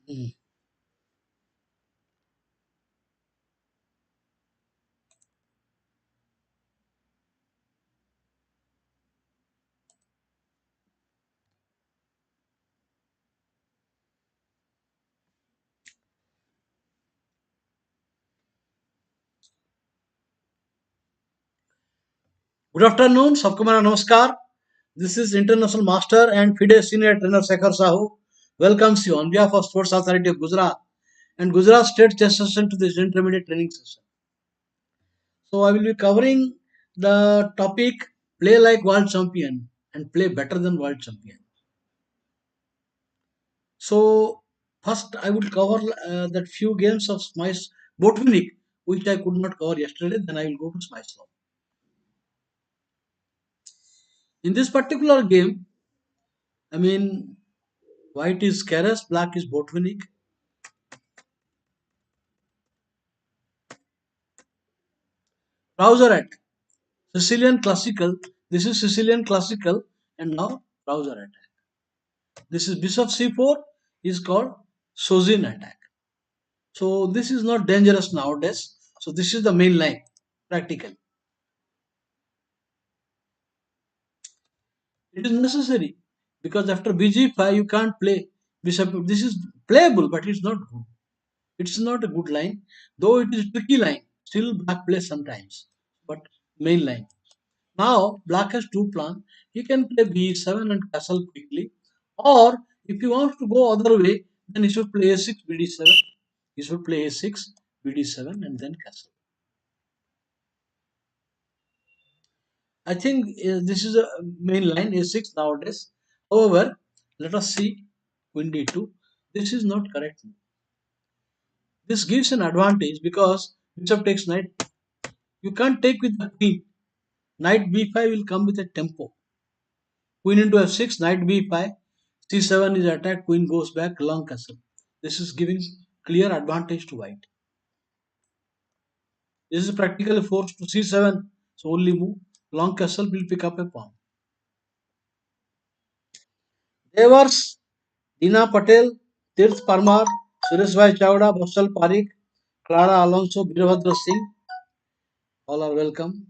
Mm. Good afternoon, सबको मेरा नमस्कार. This is International Master and FIDE Senior Trainer Sekhar Sahu. Welcomes you on behalf of Sports Authority of Gujarat and Gujarat State Chess Session to this intermediate training session. So I will be covering the topic play like world champion and play better than world champion. So first I will cover that few games of Smice Botvinnik which I could not cover yesterday. Then I will go to Smice. In this particular game, I mean white is Keres, black is Botvinnik. Browser attack. Sicilian classical. This is Sicilian classical and now browser attack. This is bishop c4 is called Sozin attack. So this is not dangerous nowadays. So this is the main line practically. It is necessary because after bg5 you can't play bishop. This is playable but it's not good. It's not a good line. Though it is tricky line. Still black plays sometimes. But main line. Now black has two plans. He can play b7 and castle quickly, or if he wants to go other way, then he should play a6 bd7. He should play a6 bd7 and then castle. I think this is a main line a6 nowadays. However, let us see queen d2. This is not correct. This gives an advantage because bishop takes knight. You can't take with the queen. Knight b5 will come with a tempo. Queen into f6, knight b5, c7 is attacked, queen goes back, long castle. This is giving clear advantage to white. This is practically forced to c7, so only move. Long castle will pick up a pawn. Devers, Dina Patel, Tirth Parmar, Suresh Bhai Chawda, Bhassal Parikh, Clara Alonso, Birabhadra Singh, all are welcome.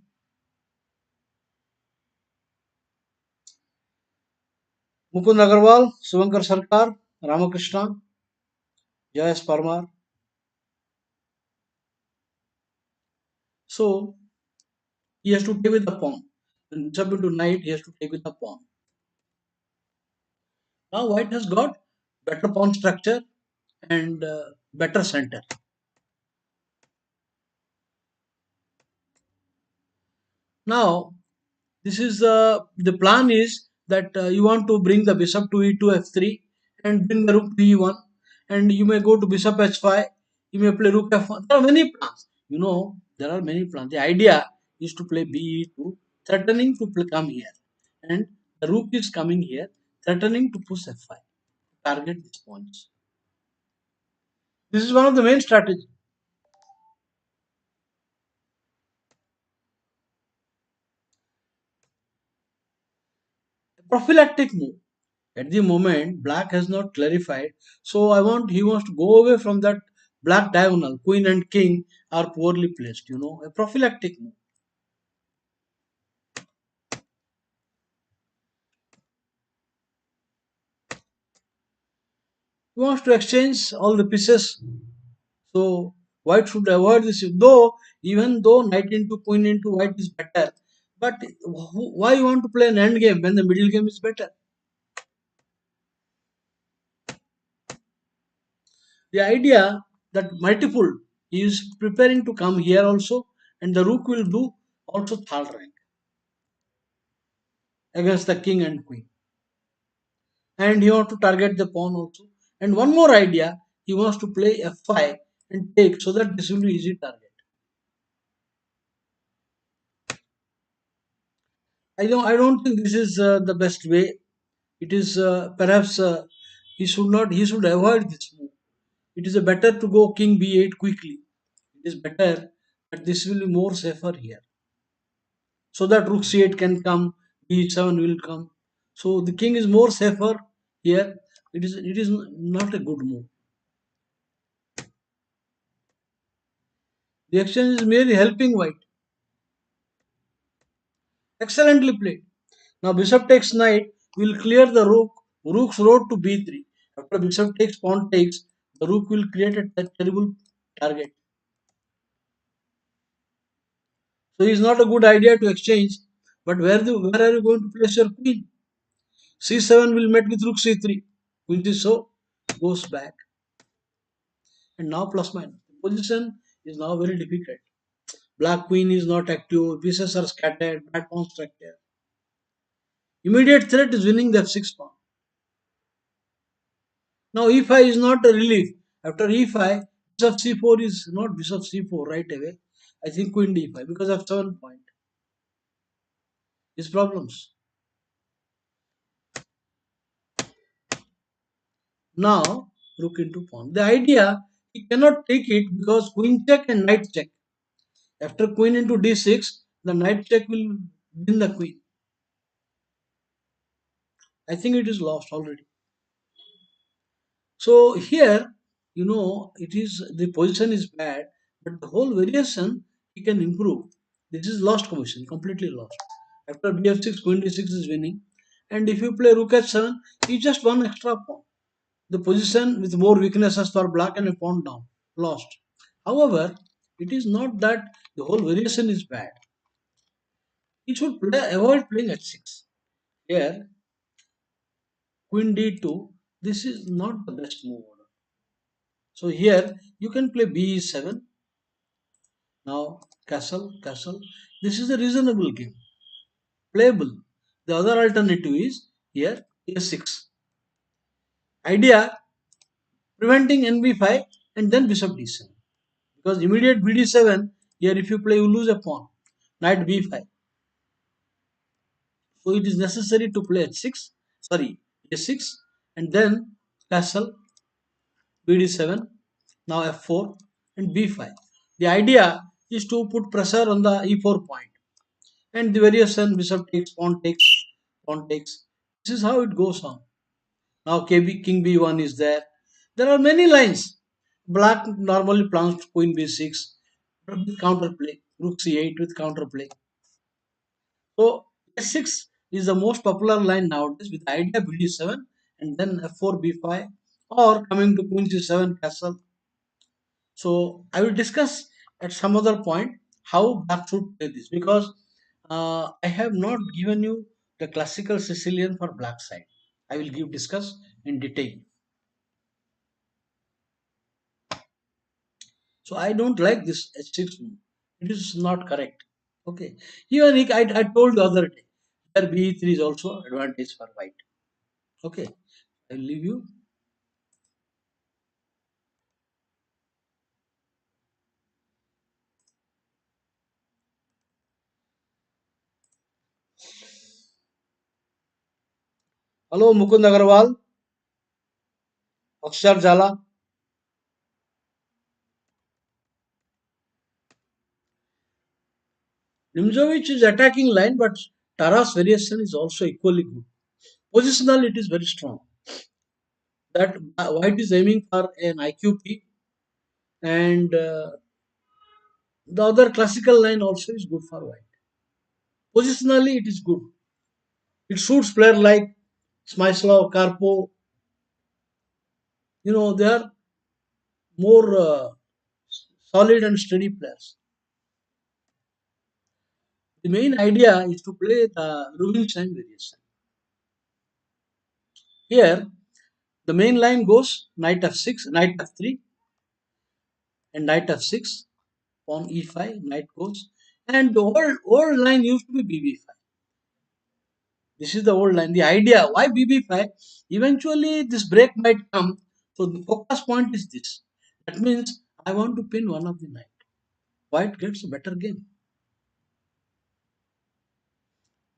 Mukund Agarwal, Suvankar Sarkar, Ramakrishna, Jayesh Parmar. So he has to take with the pawn. When bishop into knight, he has to take with the pawn. Now white has got better pawn structure and better center. Now this is the plan is that you want to bring the bishop to e2 f3 and bring the rook to e1 and you may go to bishop h5. You may play rook f1. There are many plans. You know there are many plans. The idea is to play be2, threatening to come here, and the rook is coming here, threatening to push f5, target these points. This is one of the main strategies. Prophylactic move. At the moment, black has not clarified. So he wants to go away from that black diagonal. Queen and king are poorly placed, a prophylactic move. He wants to exchange all the pieces. So white should avoid this. Even though knight into queen into white is better, but why you want to play an end game when the middle game is better? The idea that multiple is preparing to come here also, and the rook will do also third rank against the king and queen. And he wants to target the pawn also. And one more idea, he wants to play f5 and take so that this will be easy target. I don't think this is the best way. It is perhaps he should avoid this move. It is better to go king b8 quickly. It is better, but this will be more safer here. So that rook c8 can come, b7 will come. So the king is more safer here. It is not a good move. The exchange is merely helping white. Excellently played. Now bishop takes knight will clear the rook. Rook's road to b3. After bishop takes, pawn takes, the rook will create a terrible target. So it's not a good idea to exchange. But where are you going to place your queen? c7 will meet with rook c3. Queen is so goes back. And now plus minus. The position is now very difficult. Black queen is not active. Pieces are scattered. Bad pawn structure. Immediate threat is winning the f6 pawn. Now e5 is not a relief. After e5, bishop c4 is not bishop c4 right away. I think queen d5 because of 7 point. His problems. Now rook into pawn. The idea he cannot take it because queen check and knight check. After queen into d6, the knight check will win the queen. I think it is lost already. So here, it is the position is bad, but the whole variation he can improve. This is lost position, completely lost. After bf6, queen d6 is winning, and if you play rook h7, you just one extra pawn. The position with more weaknesses for black and a pawn down, lost. However, it is not that the whole variation is bad. He should avoid playing h6. Here, queen d2. This is not the best move. So here you can play b7. Now castle, castle. This is a reasonable game, playable. The other alternative is here a6. Idea preventing nb5 and then bishop d7. Because immediate bd7 here if you play you lose a pawn. Knight b5. So it is necessary to play h6. Sorry a6 and then castle bd7. Now f4 and b5. The idea is to put pressure on the e4 point. And the variation bishop takes, pawn takes, pawn takes. This is how it goes on. Now KB, king b1 is there. There are many lines. Black normally plans queen b6 with counterplay, rook c8 with counterplay. So s6 is the most popular line nowadays with idea bd7 and then f4 b5 or coming to queen c7 castle. So I will discuss at some other point how black should play this because I have not given you the classical Sicilian for black side. I will discuss in detail. So I don't like this h6 move. It is not correct. Okay. Even I told the other day, here b3 is also advantage for white. Okay. I will leave you. Hello Mukund Agarwal, Akshar Jala. Nimzovich is attacking line, but Taras variation is also equally good. Positional, it is very strong. That white is aiming for an IQP, and the other classical line also is good for white. Positionally, it is good. It suits player like Smyslov, Karpo. They are more solid and steady players. The main idea is to play the Rubinstein variation. Here, the main line goes knight f6, knight f3, and knight f6, pawn e5, knight goes. And the old line used to be bb5. This is the old line. The idea why bb5? Eventually, this break might come. So the focus point is this. That means I want to pin one of the knight. White gets a better game.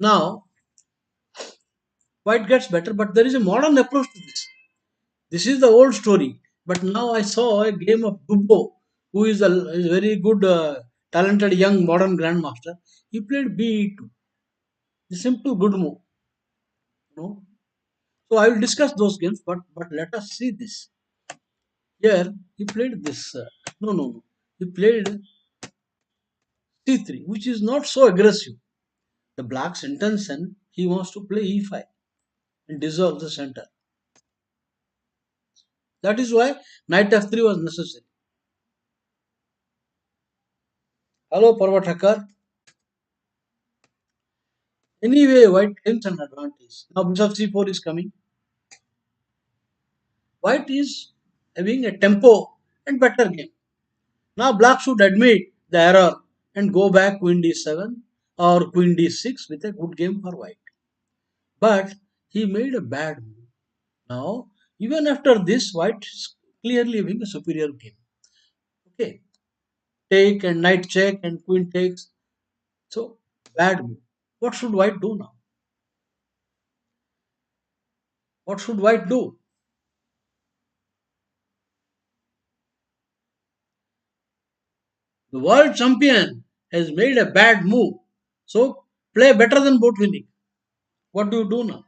Now, white gets better, but there is a modern approach to this. This is the old story. But now I saw a game of Dubbo, who is a very good, talented young modern grandmaster. He played b2. The simple good move. You know. So I will discuss those games, but let us see this. Here he played this. No, no, no. He played. c3, which is not so aggressive. The black's intention, he wants to play e5 and dissolve the center. That is why knight f3 was necessary. Hello, Parvatakar. Anyway, white claims an advantage. Now bishop c4 is coming. White is having a tempo and better game. Now black should admit the error and go back queen d7 or queen d6 with a good game for white. But he made a bad move. Now, even after this, white is clearly having a superior game. Okay, take and knight check and queen takes. So, bad move. What should white do now? What should white do? The world champion has made a bad move. So, play better than both winning. What do you do now?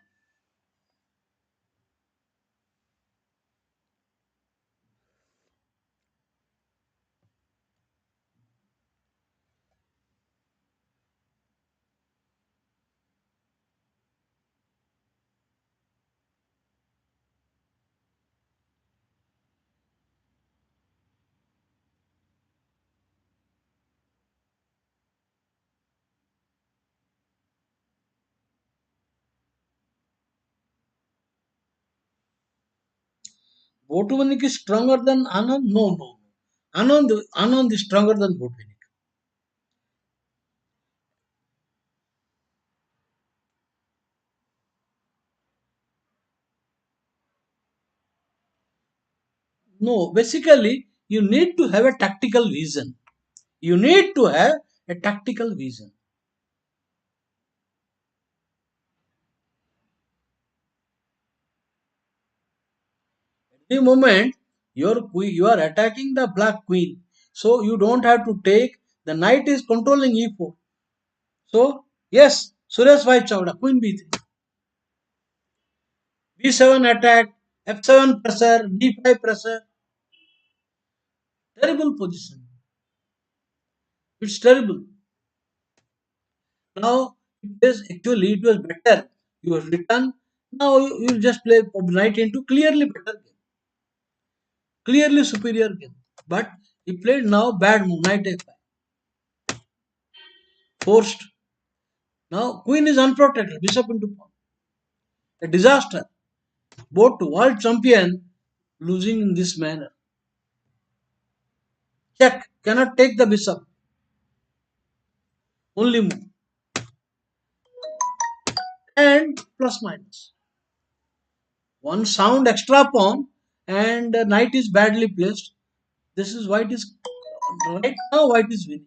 Botvinnik is stronger than Anand? No, no, no. Anand is stronger than Botvinnik. No, basically, you need to have a tactical vision. You need to have a tactical vision. The moment you are attacking the black queen, so you don't have to take. The knight is controlling e4. So yes, Suresh Vai Chawda, queen b3, b7 attack, f7 pressure, d5 pressure. Terrible position. It's terrible. Now it was better. You have written. Now you just play knight into clearly better game, clearly superior game. But he played now bad move, knight a5, forced. Now queen is unprotected, bishop into pawn. A disaster. Both world champion losing in this manner. Check. Cannot take the bishop. Only move. And plus minus. One sound extra pawn and knight is badly placed. This is white is right now white is winning.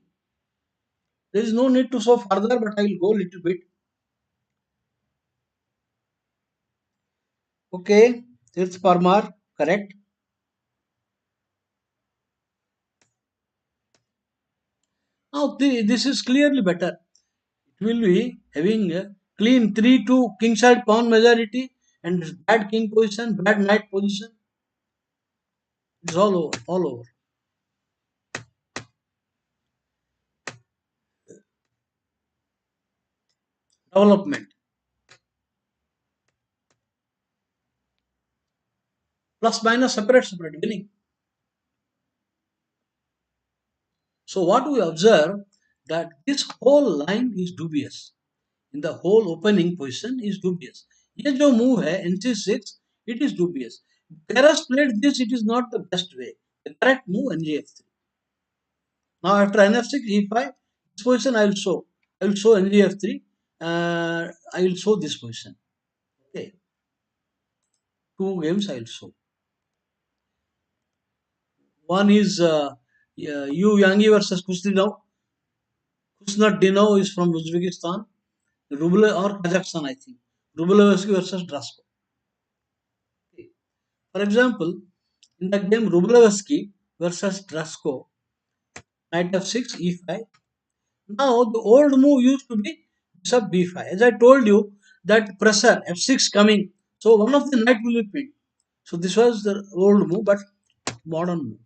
There is no need to show further, but I will go little bit. Okay, it's Parmar, correct. Now this is clearly better. It will be having a clean 3-2 king side pawn majority and bad king position, bad knight position. It's all over, all over. Development. Plus minus separate winning. So what we observe that this whole line is dubious. In the whole opening position is dubious. ये जो move है NC6, it is dubious. Keras played this, it is not the best way. The correct move NGF3. Now after NF6, E5, this position I will show. I will show NGF3. I will show this position. Okay. Two games I will show. One is Yu Yangi versus Kustinov. Kusnat is from Uzbekistan. Rublev or Kazakhstan, I think. Rublevsky versus Drasko. Okay. For example, in the game Rublevsky versus Drasko, knight f6, e5. Now the old move used to be bishop b5. As I told you, that pressure f6 coming, so one of the knight will be pinned. So this was the old move, but modern move.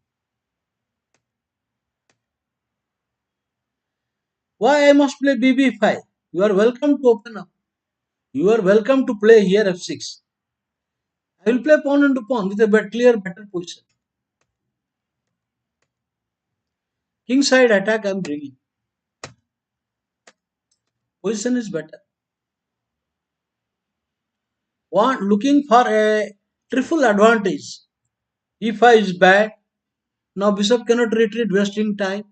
Why I must play BB5? You are welcome to open up. You are welcome to play here F6. I will play pawn into pawn with a clear better position. King side attack I am bringing. Position is better. Looking for a triple advantage. E5 is bad. Now bishop cannot retreat, wasting time.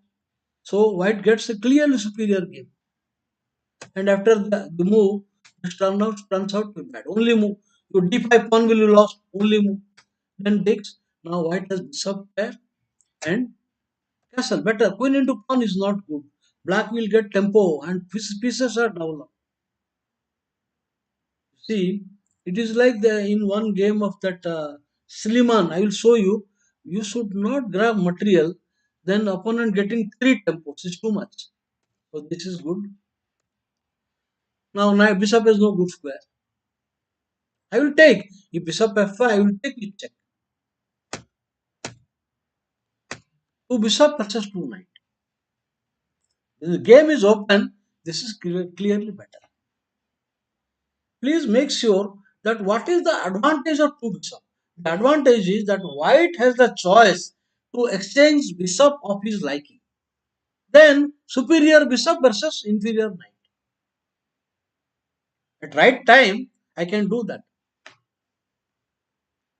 So white gets a clearly superior game. And after the move, this turns out to be bad. Only move. Your d5 pawn will be lost. Only move. Then takes. Now white has bishop pair and castle. Better. Queen into pawn is not good. Black will get tempo and pieces are developed. See, it is like in one game of that Sliman. I will show you. You should not grab material. Then opponent getting three tempos is too much. So this is good. Now knight bishop is no good square. I will take. If bishop f5, I will take it check. Two bishop versus two knight. The game is open. This is clearly better. Please make sure that what is the advantage of two bishop. The advantage is that white has the choice to exchange bishop of his liking. Then superior bishop versus inferior knight. At right time, I can do that.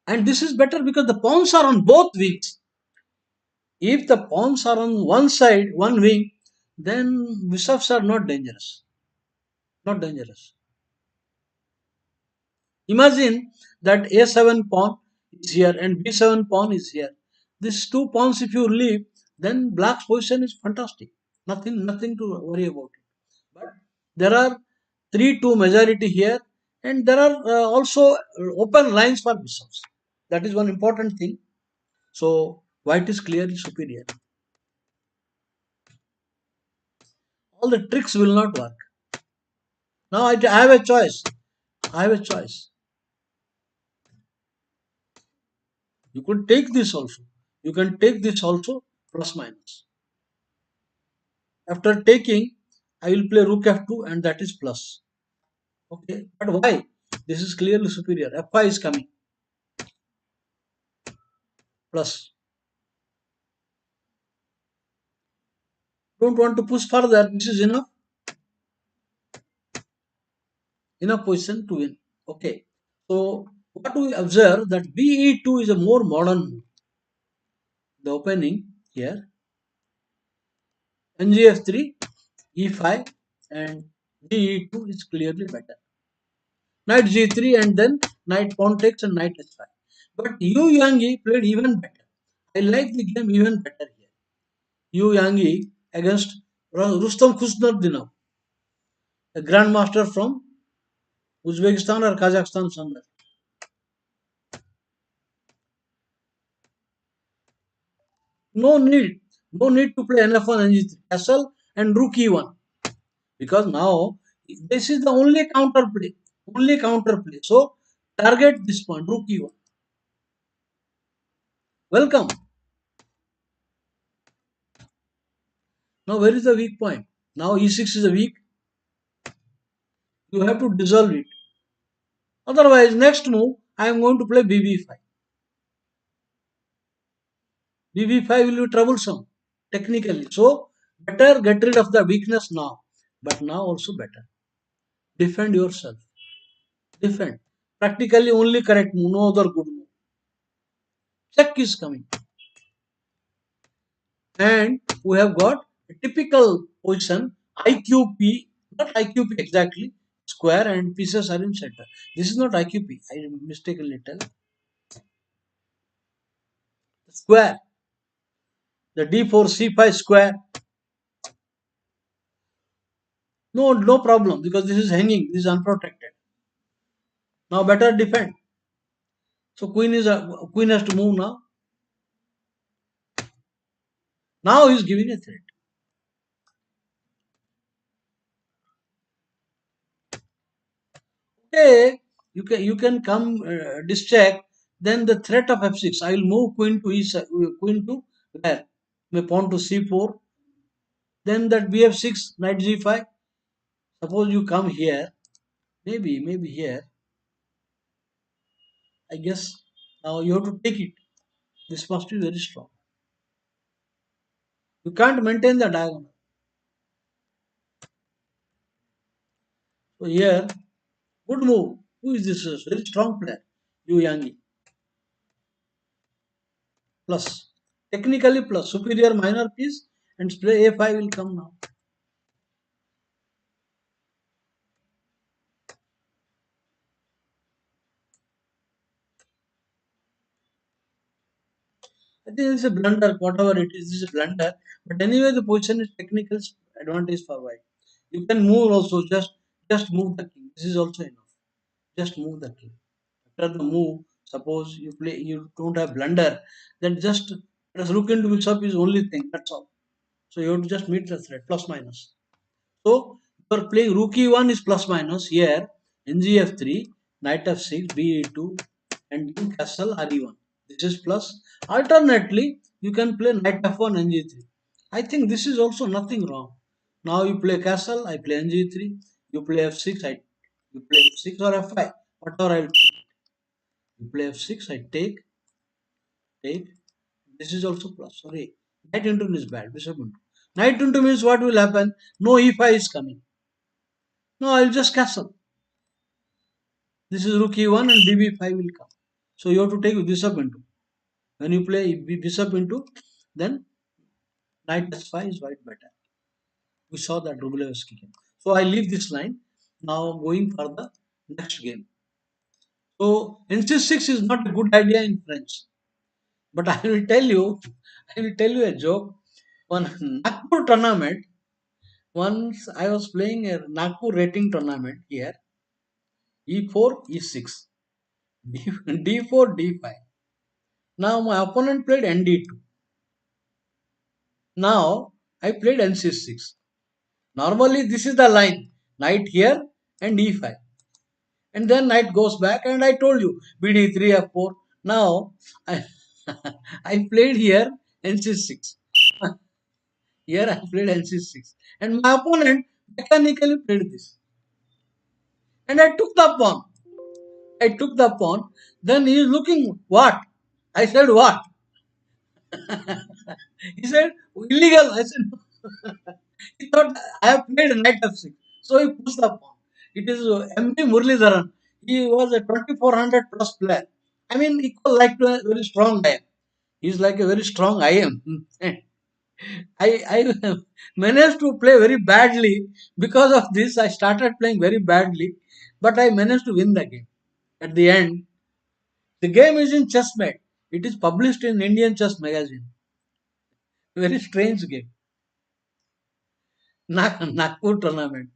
And this is better because the pawns are on both wings. If the pawns are on one side, one wing, then bishops are not dangerous. Not dangerous. Imagine that a7 pawn is here and b7 pawn is here. These two pawns, if you leave, then black's position is fantastic. Nothing to worry about it. But there are 3-2 majority here, and there are also open lines for bishops. That is one important thing. So white is clearly superior. All the tricks will not work. Now I have a choice. I have a choice. You could take this also. You can take this also plus minus. After taking, I will play rook f2 and that is plus. Okay, but why? This is clearly superior. f5 is coming. Plus. Don't want to push further. This is enough. Enough position to win. Okay. So what we observe that BE2 is a more modern move. The opening here. NGF3, E5 and DE2 is clearly better. Knight G3 and then knight pawn takes and knight H5. But Yu Yangi played even better. I like the game even better here. Yu Yangi against Rustam Khusnardinov, a grandmaster from Uzbekistan or Kazakhstan somewhere. No need to play NF1 NG3 castle and rook E1 because now this is the only counter play. Only counter play. So target this point, rook E1. Welcome. Now where is the weak point? Now E6 is a weak. You have to dissolve it. Otherwise, next move, I am going to play BB5. BB5 will be troublesome technically. So, better get rid of the weakness now. But now also better. Defend yourself. Defend. Practically only correct move, no other good move. Check is coming. And we have got a typical position IQP, not IQP exactly, square and pieces are in center. This is not IQP. I mistake a little. Square. The D4 C5 square. No problem because this is hanging. This is unprotected. Now better defend. So queen has to move now. Now he is giving a threat. Okay, you can come distract. Then the threat of f6. I will move queen to e queen to where? My pawn to c4. Then that bf6, knight g5. Suppose you come here, maybe here. I guess now you have to take it. This must be very strong. You can't maintain the diagonal. So here, good move. Who is this? Very strong player. Yu Yangi. Plus. Technically plus. Superior minor piece and play a5 will come now. I think it's a blunder, whatever it is a blunder. But anyway, the position is technical advantage for white. You can move also, just move the king. This is also enough. Just move the king. After the move, suppose you don't have blunder, then just look into bishop is only thing. That's all. So you have to just meet the threat, plus minus. So you are playing rook e1 is plus minus here, ngf3, knight f6, b e2, and king castle re1. This is plus. Alternately, you can play knight f1, ng3. I think this is also nothing wrong. Now you play castle, I play ng3. You play f6, you play f6 or f5. Whatever I will play. You play f6, I take. This is also plus. Sorry, knight into is bad. Bishop into. Knight into means what will happen? No e5 is coming. No, I'll just castle. This is rook e1 and bb5 will come. So you have to take bishop into. When you play bishop into, then knight h5 is white better. We saw that Rublevsky game. So I leave this line. Now going for the next game. So NC6 is not a good idea in French. But I will tell you a joke. One Nagpur tournament, once I was playing a Nagpur rating tournament here, e4, e6, d4, d5. Now my opponent played nd2. Now I played nc6. Normally this is the line. Knight here and e5. And then knight goes back and I told you bd3, f4. Now I, I played here nc6. Here I played nc6. And my opponent mechanically played this. And I took the pawn. I took the pawn. Then he is looking what? I said what? He said illegal. I said he thought I have played knight f6. So he pushed the pawn. It is M.B. Muralidharan. He was a 2400 plus player. I mean, equal like to a very strong IM. He's like a very strong IM. I managed to play very badly. Because of this, I started playing very badly. But I managed to win the game. At the end, the game is in Chessmate. It is published in Indian Chess Magazine. Very strange game. Nagpur tournament.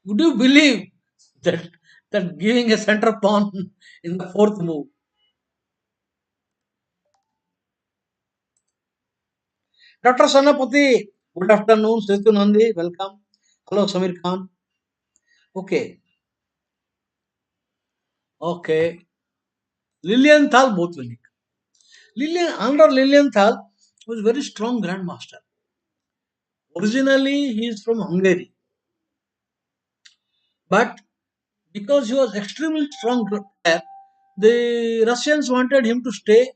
Would you believe that giving a center pawn in the fourth move? Dr. Sanapati, good afternoon. Setu Nandi, welcome. Hello, Samir Khan. Okay, okay. Lilienthal both winning. Under Lilienthal was very strong grandmaster. Originally, he is from Hungary, but because he was extremely strong player, the Russians wanted him to stay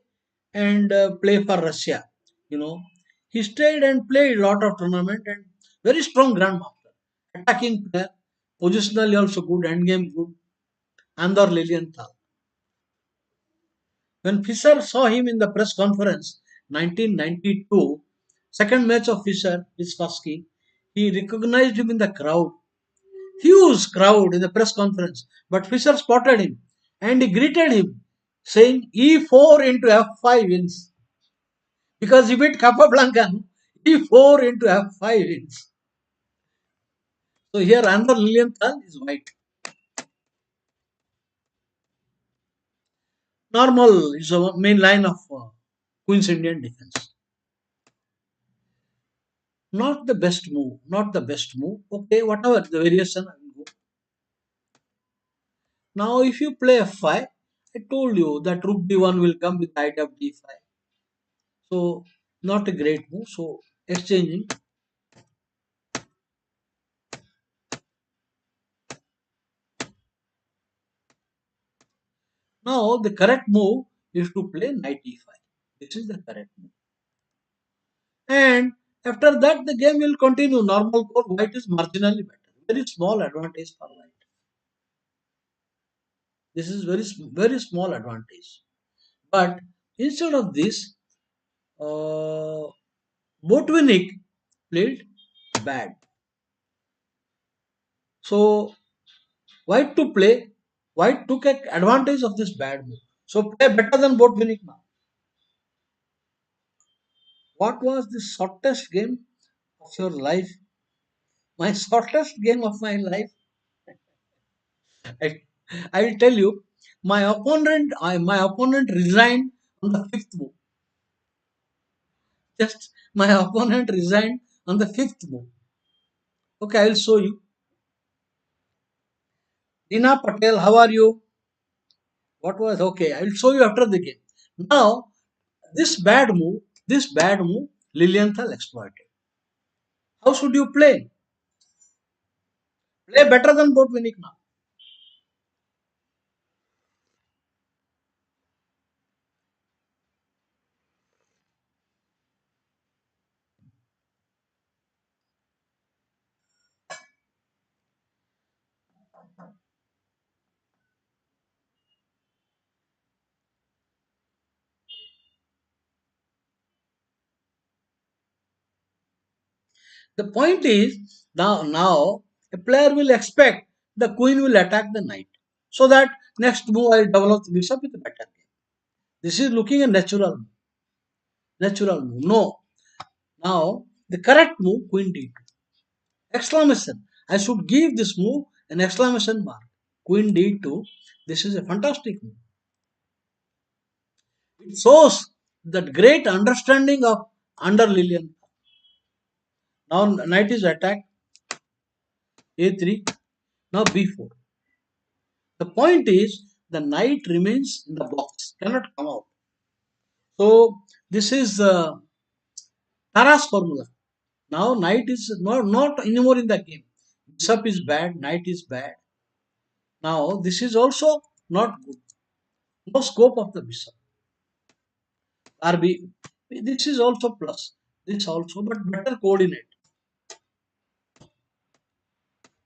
and play for Russia. You know, he stayed and played a lot of tournament and very strong grandmaster, attacking player, positionally also good, endgame good. Andor Lilienthal. When Fischer saw him in the press conference 1992, second match of Fischer, Wiskowski, he recognized him in the crowd. Huge crowd in the press conference. But Fischer spotted him and he greeted him saying E4 into F5 wins. Because he beat Capablanca, E4 into F5 wins. So here Andor Lilienthal is white. Normal is a main line of Queen's Indian defense. Not the best move. Not the best move. Okay, whatever the variation, I will go. Now, if you play f5, I told you that rook d1 will come with knight of d5. So, not a great move. So, exchanging. Now the correct move is to play knight e5. This is the correct move. And after that the game will continue. Normal course, white is marginally better. Very small advantage for white. This is very small advantage. But instead of this, uh, Botvinnik played bad. So white to play, white took advantage of this bad move. So play better than Botvinnik now. What was the shortest game of your life? My shortest game of my life. I, I will tell you. My opponent resigned on the fifth move. Just my opponent resigned on the fifth move. Okay, I will show you. Dina Patel, how are you? What was okay? I will show you after the game. Now, this bad move, Lilienthal exploited. How should you play? Play better than Botvinnik now. The point is now a player will expect the queen will attack the knight. So that next move I will develop the bishop with a better game. This is looking a natural move. No. Now the correct move, queen d2. Exclamation. I should give this move an exclamation mark. Queen d2. This is a fantastic move. It shows that great understanding of under Lilian. Now knight is attacked. A3. Now b4. The point is the knight remains in the box, cannot come out. So this is Tara's formula. Now knight is not anymore in the game. Bishop is bad, knight is bad. Now this is also not good. No scope of the bishop. RB. This is also plus. This also, but better coordinate.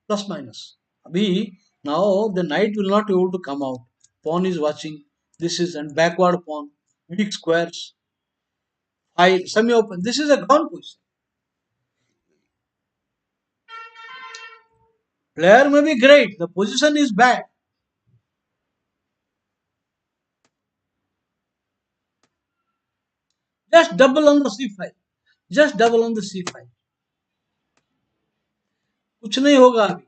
Plus minus. B. Now the knight will not be able to come out. Pawn is watching. This is and backward pawn. Weak squares. High semi open. This is a gone position. Player may be great. The position is bad. Just double on the c5. Just double on the c5. कुछ नहीं होगा अभी.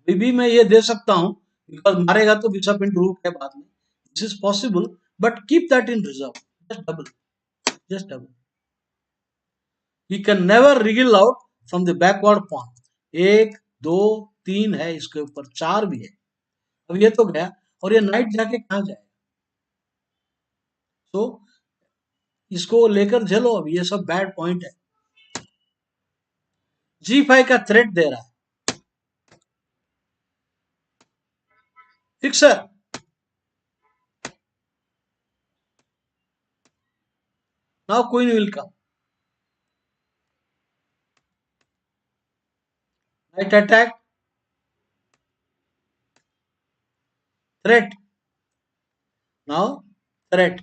अभी भी मैं ये दे सकता हूँ बिकॉज मारेगा तो बिशप इन रूक है बाद में. This is possible but keep that in reserve. Just double. Just double. He can never wriggle out from the backward pawn. एक दो तीन है इसके ऊपर चार भी है. अब ये तो गया और ये नाइट जाके कहाँ जाए. तो इसको लेकर झेलो. अब ये सब बैड पॉइंट है. G5 का थ्रेट दे रहा है. Fixer. Now queen will come. Knight attack. Threat. Now threat.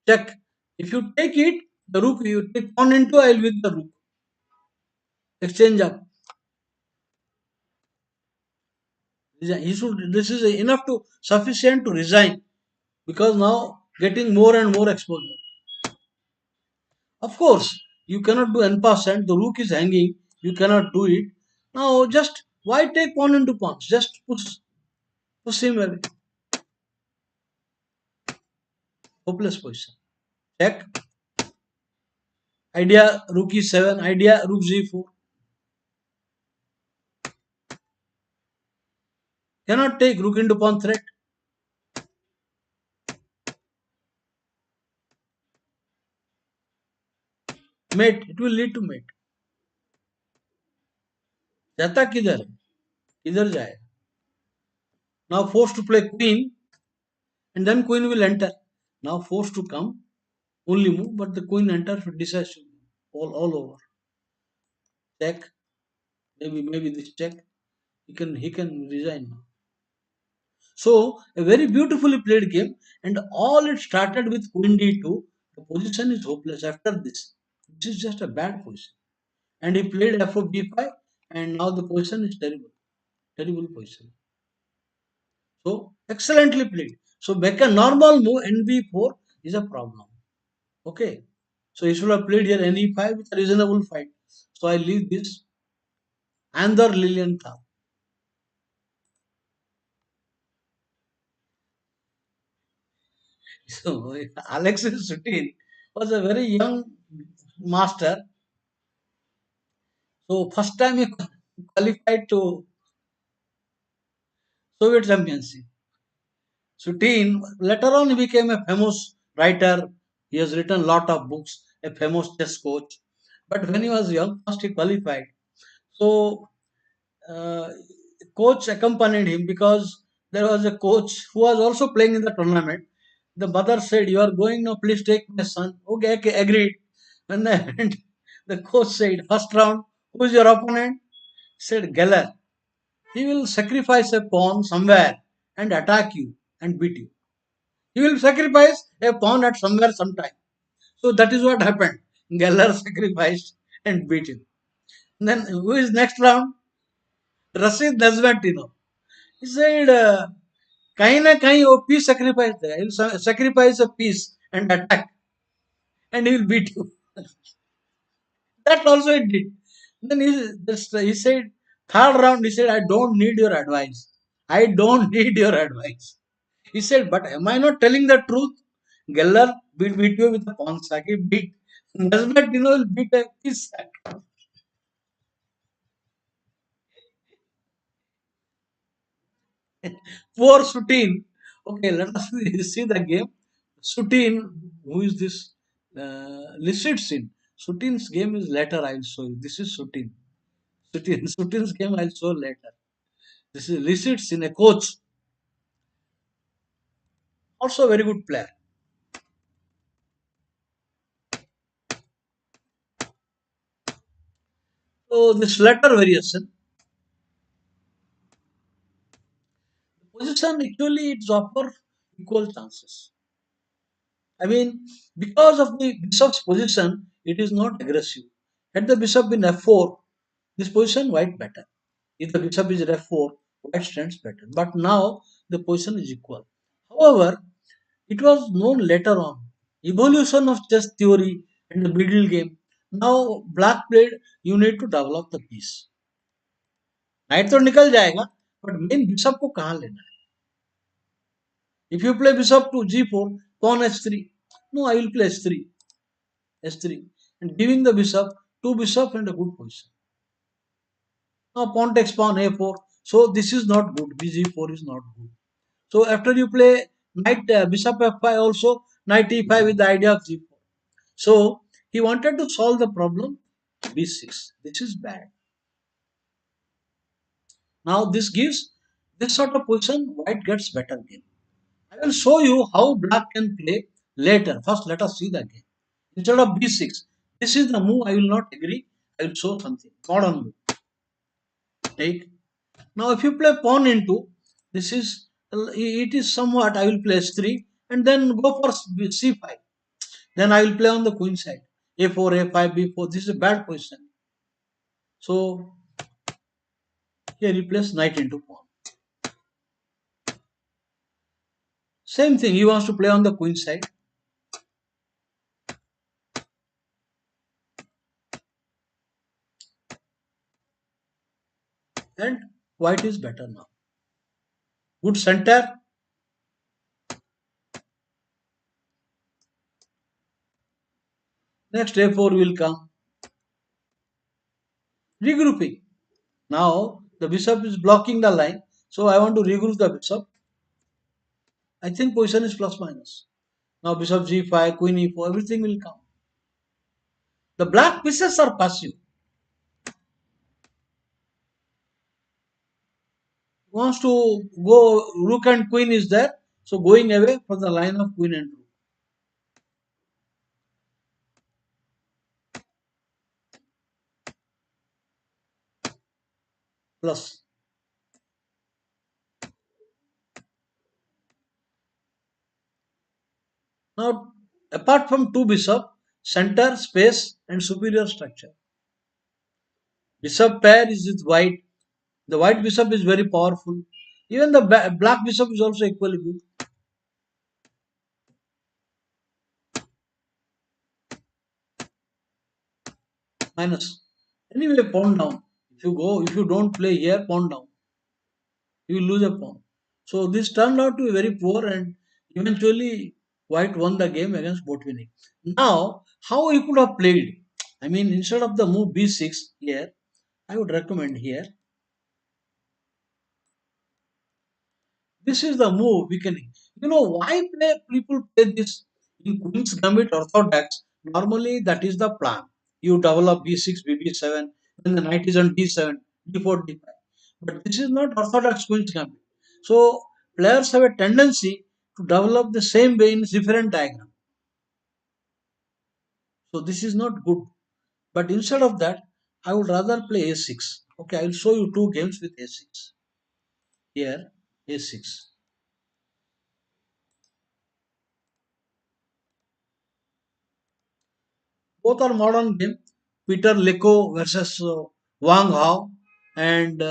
Check. If you take it, the rook, you take pawn into, I will with the rook. Exchange up. He should. This is enough to sufficient to resign because now getting more and more exposure. Of course, you cannot do en passant. The rook is hanging. You cannot do it. Now just why take pawn into pawns? Just push him away. Hopeless position. Check. Idea rook e7. Idea rook g4. Cannot take rook into pawn threat. Mate. It will lead to mate. जाता किधर है? किधर जाए? Now forced to play queen, and then queen will enter. Now forced to come, only move, but the queen enter decisive, all over. Check, maybe this check. He can resign now. So a very beautifully played game, and all it started with queen d2. The position is hopeless after this. This is just a bad position. And he played f4 b5, and now the position is terrible, terrible position. So excellently played. So make a normal move nb4 is a problem. Okay. So he should have played here ne5 with a reasonable fight. So I leave this Andar Lilienthal. So Alexis Sutin was a very young master. So first time he qualified to Soviet Championship. Sutin later on he became a famous writer. He has written a lot of books, a famous chess coach. But when he was young, first he qualified. So uh, coach accompanied him because there was a coach who was also playing in the tournament. The mother said, "You are going now, please take my son." Okay, okay, agreed. When they went, the coach said, "First round, who is your opponent?" He said, "Geller. He will sacrifice a pawn somewhere and attack you and beat you. He will sacrifice a pawn at somewhere sometime." So that is what happened. Geller sacrificed and beat him. Then who is next round? Rashid Nazmatino. He said, कहीं ना कहीं वो peace sacrifice there. He will sacrifice a piece and attack, and he will beat you. That also he did. Then he said, third round, he said, I don't need your advice. I don't need your advice. He said, but am I not telling the truth? Geller beat you with a pawn sack. He beat. Nazmat, will beat a piece sack. Poor Sutin. Okay, let us see the game. Sutin, who is this? Lisitsin. Sutin's game is later, I'll show you. This is Sutin. Sutin's game I'll show later. This is Lisitsin, a coach, also a very good player. So this latter variation, position actually it's offer equal chances. I mean, because of the bishop's position, it is not aggressive. Had the bishop been f4, this position white better. If the bishop is f4, white stands better. But now the position is equal. However, it was known later on. Evolution of chess theory and the middle game. Now black played, you need to develop the piece. Night तो निकल जाएगा but main bishop को कहाँ लेना है if you play bishop to g4 pawn h3 no I will play h3 and giving the bishop two bishop and a good position now pawn takes pawn a4 so this is not good bg4 is not good so after you play knight bishop f5 also knight e5 with the idea of g4 so he wanted to solve the problem b6 this is bad now this gives this sort of position white gets better game I will show you how black can play later. First, let us see the game. Instead of b6, this is the move I will not agree. I will show something. Modern move. Take. Now, if you play pawn into, this is, it is somewhat, I will play s3 and then go for c5. Then I will play on the queen side. a4, a5, b4. This is a bad position. So, here replace knight into pawn. Same thing, he wants to play on the queen side. And white is better now. Good center. Next a4 will come. Regrouping. Now the bishop is blocking the line. So I want to regroup the bishop. I think position is plus minus. Now bishop g5, queen e4, everything will come. The black pieces are passive. Wants to go, rook and queen is there. So going away from the line of queen and rook. Plus. Now apart from two bishop, center, space and superior structure. Bishop pair is with white. The white bishop is very powerful. Even the black bishop is also equally good. Minus. Anyway, pawn down. If you don't play here, pawn down. You will lose a pawn. So this turned out to be very poor and eventually white won the game against Botvinnik. Now, how he could have played? I mean, instead of the move b6 here, I would recommend here. This is the move weakening. You know why people play this in Queen's Gambit Orthodox? Normally, that is the plan. You develop b6, bb7, then the knight is on d7, d4, d5. But this is not Orthodox Queen's Gambit. So, players have a tendency to develop the same way in different diagram. So, this is not good. But instead of that, I would rather play a6. Okay, I will show you two games with a6. Here, a6. Both are modern game. Peter Leko versus Wang Hao and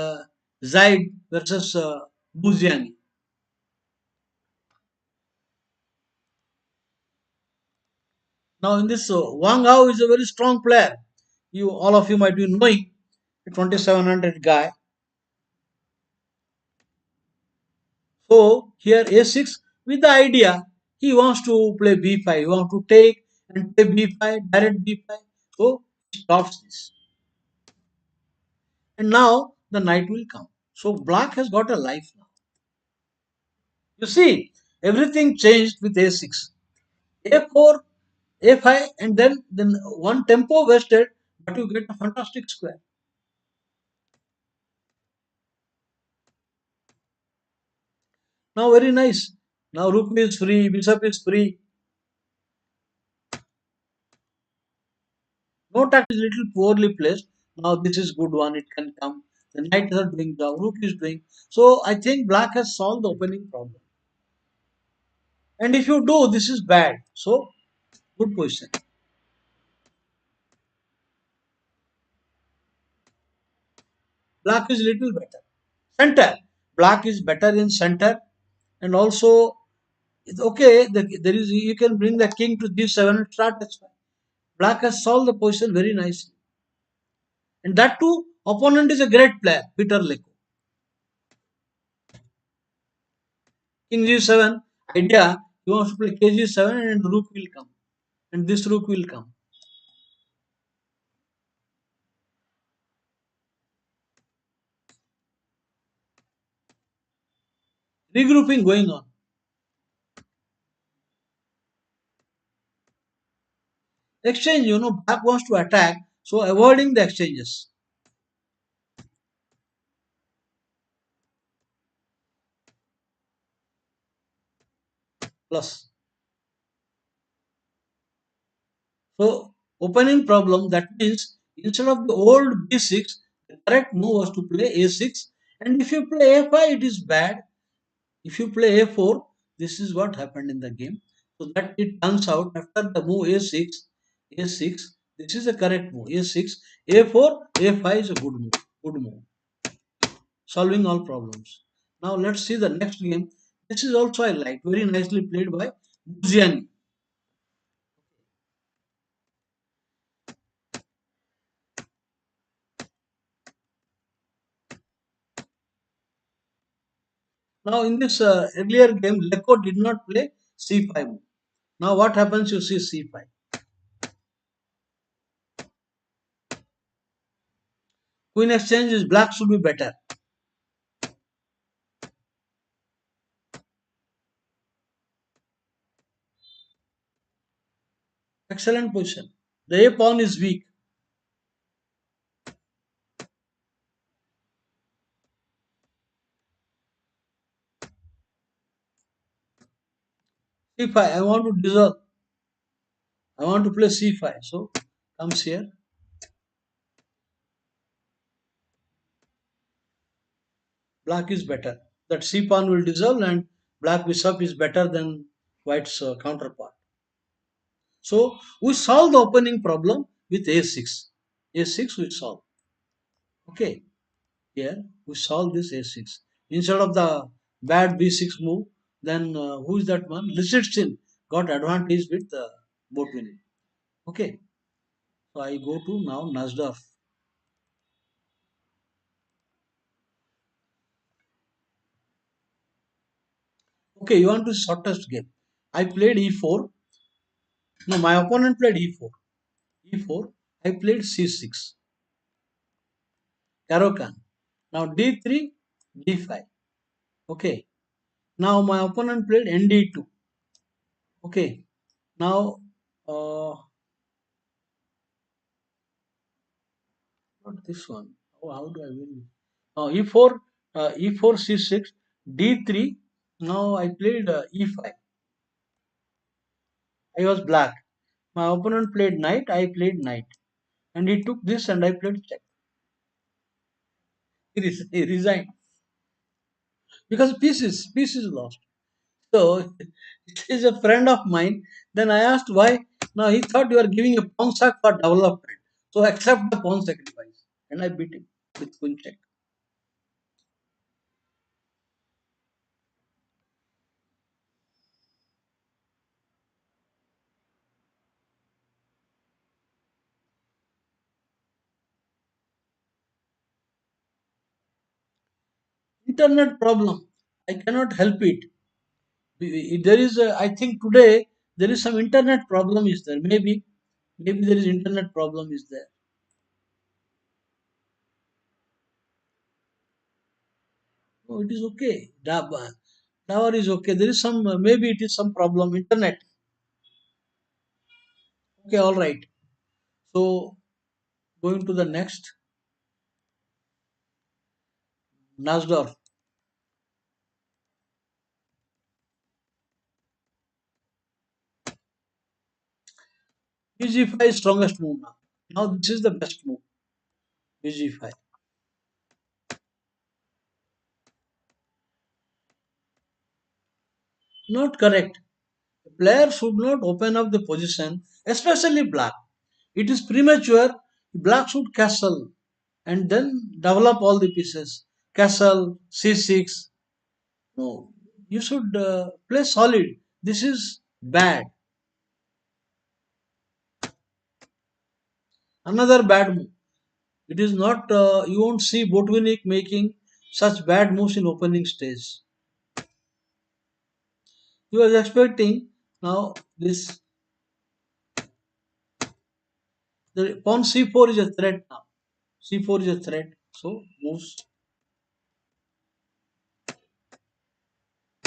Zaid versus Buziani. Now in this Wang Hao is a very strong player. You all of you might be knowing a 2700 guy. So here A6 with the idea he wants to play B5. He wants to take and play B5 direct B5. So he stops this. And now the knight will come. So black has got a life now. You see, everything changed with A6. A4, A5, and then one tempo wasted, but you get a fantastic square. Now very nice. Now rook is free, bishop is free. No attack is little poorly placed. Now this is good one. It can come. The knight is doing job. Rook is doing. So I think black has solved the opening problem. And if you do, this is bad. So good position. Black is little better. Center. Black is better in center, and also it's okay. There is you can bring the king to d7 and start as fine. Black has solved the position very nicely. And that too, opponent is a great player, Peter Leko. King g7, idea, he wants to play kg7 and rook will come. And this rook will come. Regrouping going on. Exchange, Black wants to attack, so avoiding the exchanges. Plus. So, opening problem, that means instead of the old b6, the correct move was to play a6. And if you play a5, it is bad. If you play a4, this is what happened in the game. So that it turns out after the move a6, this is the correct move. A6, a4, a5 is a good move. Good move. Solving all problems. Now let's see the next game. This is also I like. Very nicely played by Buziani. Now in this earlier game, Leko did not play c5 move. Now what happens? You see c5. Queen exchange is black should be better. Excellent position. The A pawn is weak. C5. I want to dissolve. I want to play C5. So comes here. Black is better. That C pawn will dissolve and black bishop is better than white's counterpart. So we solve the opening problem with A6. A6 we solve. Okay. Here we solve this A6. Instead of the bad B6 move, then who is that one? Lisitsin got advantage with both winning. Okay. So I go to now Nasdaq. Okay, you want to shortest game. I played E4. No, my opponent played E4. E4. I played C6. Karokan. Now D3, D5. Okay. Now my opponent played ND2. Okay. Now, not this one. Oh, how do I win? E4, E4, C6, D3. Now I played E5. I was black. My opponent played knight. I played knight. And he took this and I played check. He resigned because piece is lost. So it is a friend of mine. Then I asked why. Now he thought you are giving a pawn sack for development. So accept the pawn sacrifice. And I beat him with queen check. Internet problem. I cannot help it. There is I think today there is some internet problem is there. Maybe there is internet problem is there. Oh, it is okay. Tower is okay. There is some maybe it is some problem internet. Okay, all right. So going to the next Nasdaq. BG5 is strongest move now. Now this is the best move. BG5. Not correct. The player should not open up the position, especially black. It is premature. Black should castle and then develop all the pieces. Castle, C6. No, you should play solid. This is bad. Another bad move. It is not. You won't see Botvinnik making such bad moves in opening stage. He was expecting now this. The pawn C4 is a threat now. C4 is a threat. So moves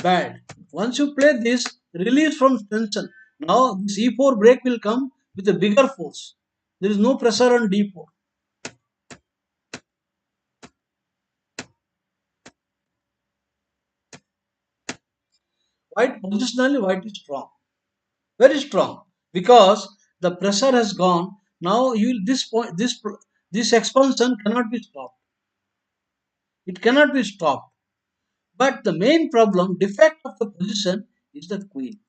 bad. Once you play this, release from tension. Now this E4 break will come with a bigger force. There is no pressure on D4. White positionally, white is strong, very strong, because the pressure has gone. Now you this point, this expansion cannot be stopped. It cannot be stopped. But the main problem, defect of the position is the queen.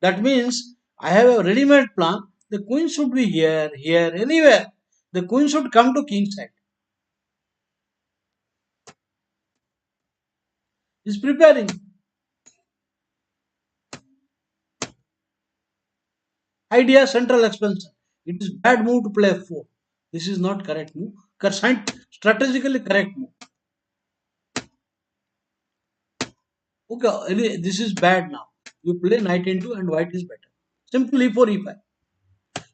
That means I have a ready-made plan. The queen should be here, here, anywhere. The queen should come to king side. Is preparing. Idea central expansion. It is bad move to play f4. This is not correct move. Strategically correct move. Okay, this is bad now. You play knight into and white is better. Simply e4, e5.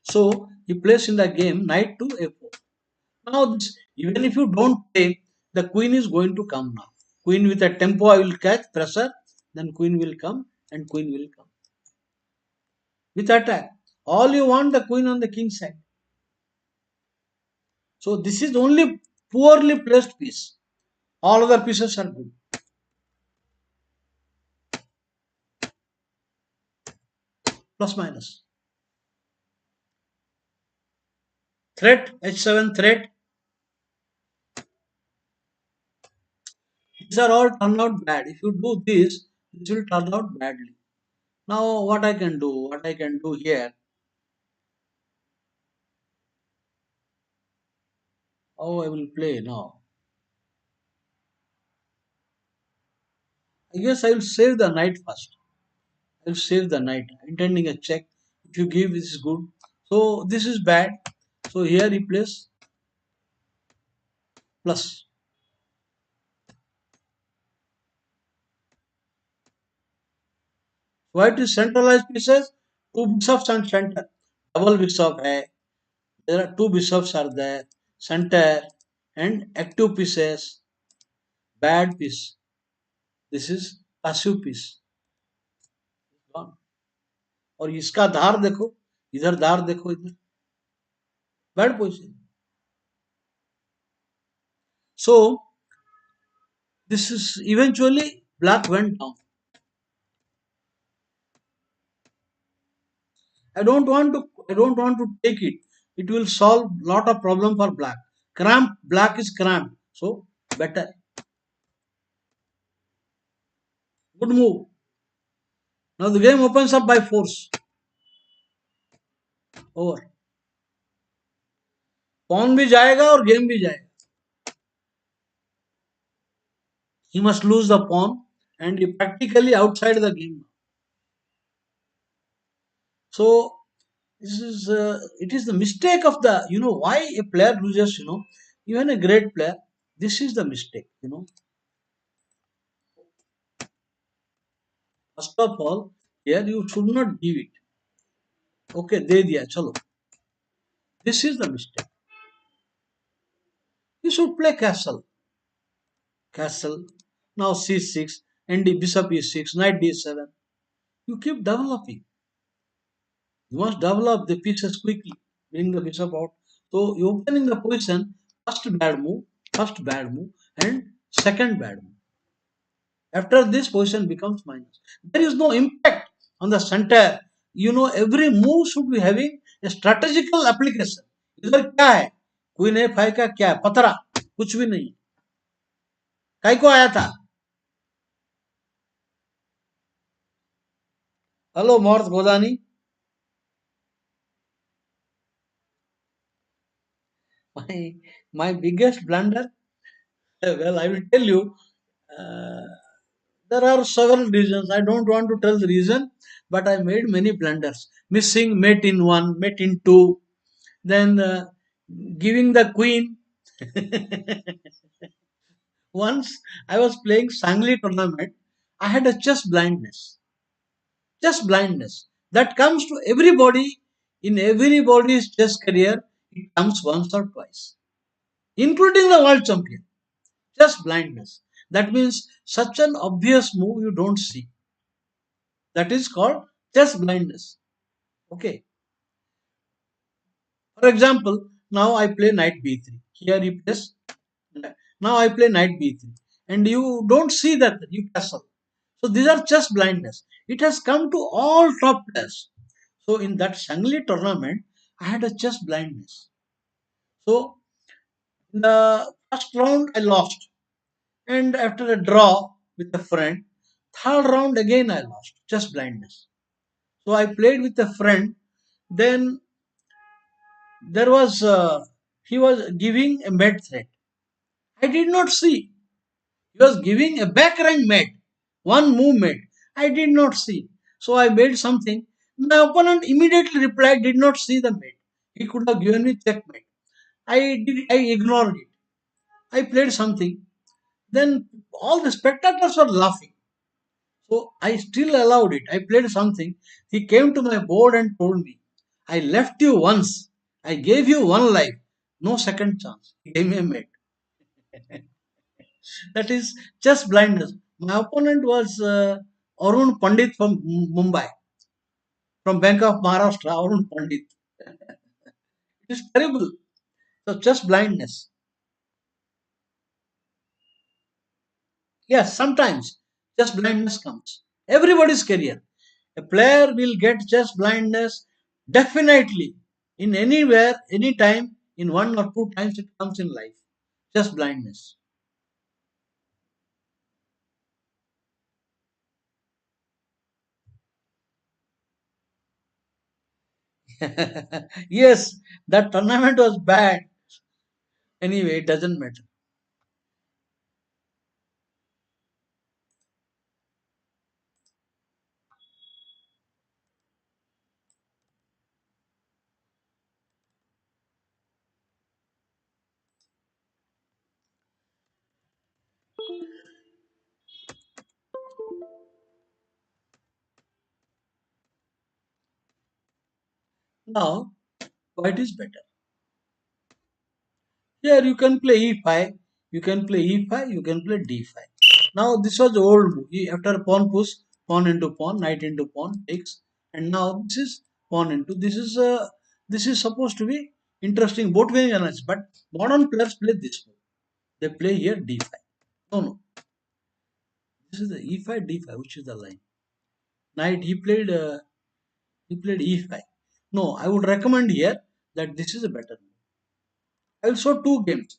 So he plays in the game knight to a4. Now this, even if you don't play, the queen is going to come now. Queen with a tempo I will catch pressure, then queen will come and queen will come. with attack. All you want the queen on the king side. So this is only poorly placed piece. All other pieces are good. Plus minus. Threat, h7 threat. These are all turn out bad. If you do this will turn out badly. Now what I can do? What I can do here? How I will play now? I guess I will save the knight first. I will save the knight, intending a check. If you give, this is good. So this is bad. So here replace plus. Why to centralized pieces? Two bishops and center. Double bishop hai. There are two bishops are there. Center and active pieces. Bad piece. This is passive piece. Gone. और इसका धार देखो, इधर धार देखो, इधर bad position. So this is eventually black went down. I don't want to take it. It will solve lot of problem for black. Black is cramped. So better. Good move. Now the game opens up by force. Over. Pawn भी जाएगा और game भी जाएगा. He must lose the pawn and he practically outside the game. So this is it is the mistake of the, why a player loses, even a great player. This is the mistake. First of all, here you should not give it. Okay, दे दिया चलो. This is the mistake. You should play castle. Castle. Now c6 and the bishop e6, knight d7. You keep developing. You must develop the pieces quickly. Bring the bishop out. So you opening the position. First bad move, and second bad move. After this position becomes minus. There is no impact on the center. Every move should be having a strategical application. इधर क्या है? Queen ए5 का क्या है? पतरा कुछ भी नहीं. काय को आया था? हेलो मॉर्थ गोदानी. My biggest blunder. Well, I will tell you. Uh, there are several reasons. I don't want to tell the reason, but I made many blunders. Missing mate in one, mate in two, then giving the queen. Once I was playing Sangli tournament, I had a chess blindness. Chess blindness that comes to everybody in everybody's chess career. It comes once or twice, including the world champion. Chess blindness. That means such an obvious move you don't see. That is called chess blindness. Okay. For example, now I play knight b3. Here you place. Now I play knight b3, and you don't see that you castle. So these are chess blindness. It has come to all top players. So in that Shangli tournament, I had a chess blindness. So in the first round I lost, and after a draw with a friend, third round again I lost. Chess blindness. So I played with a friend. Then there was he was giving a mate threat. I did not see. He was giving a back rank mate, one move mate. I did not see. So I made something. My opponent immediately replied, did not see the mate. He could have given me checkmate. I ignored it. I played something. Then all the spectators were laughing. So I still allowed it. I played something. He came to my board and told me, I left you once. I gave you one life. No second chance. He gave me a mate. That is just blindness. My opponent was Arun Pandit from Mumbai. from Bank of Maharashtra, Arun Pandit. It is terrible. So just blindness. Yes, sometimes just blindness comes. Everybody's career. A player will get just blindness definitely in anywhere, anytime, in one or two times it comes in life. Just blindness. Yes, that tournament was bad. Anyway, it doesn't matter. Now, white is better. Here you can play e5, you can play e5, you can play d5. Now this was the old move. After pawn push, pawn into pawn, knight into pawn, takes, and now this is pawn into. This is supposed to be interesting both way analysis, but modern players play this move. They play here d5. No, no, this is the e5 d5, which is the line. Knight he played e5. No, I would recommend here that this is a better move. I will show two games.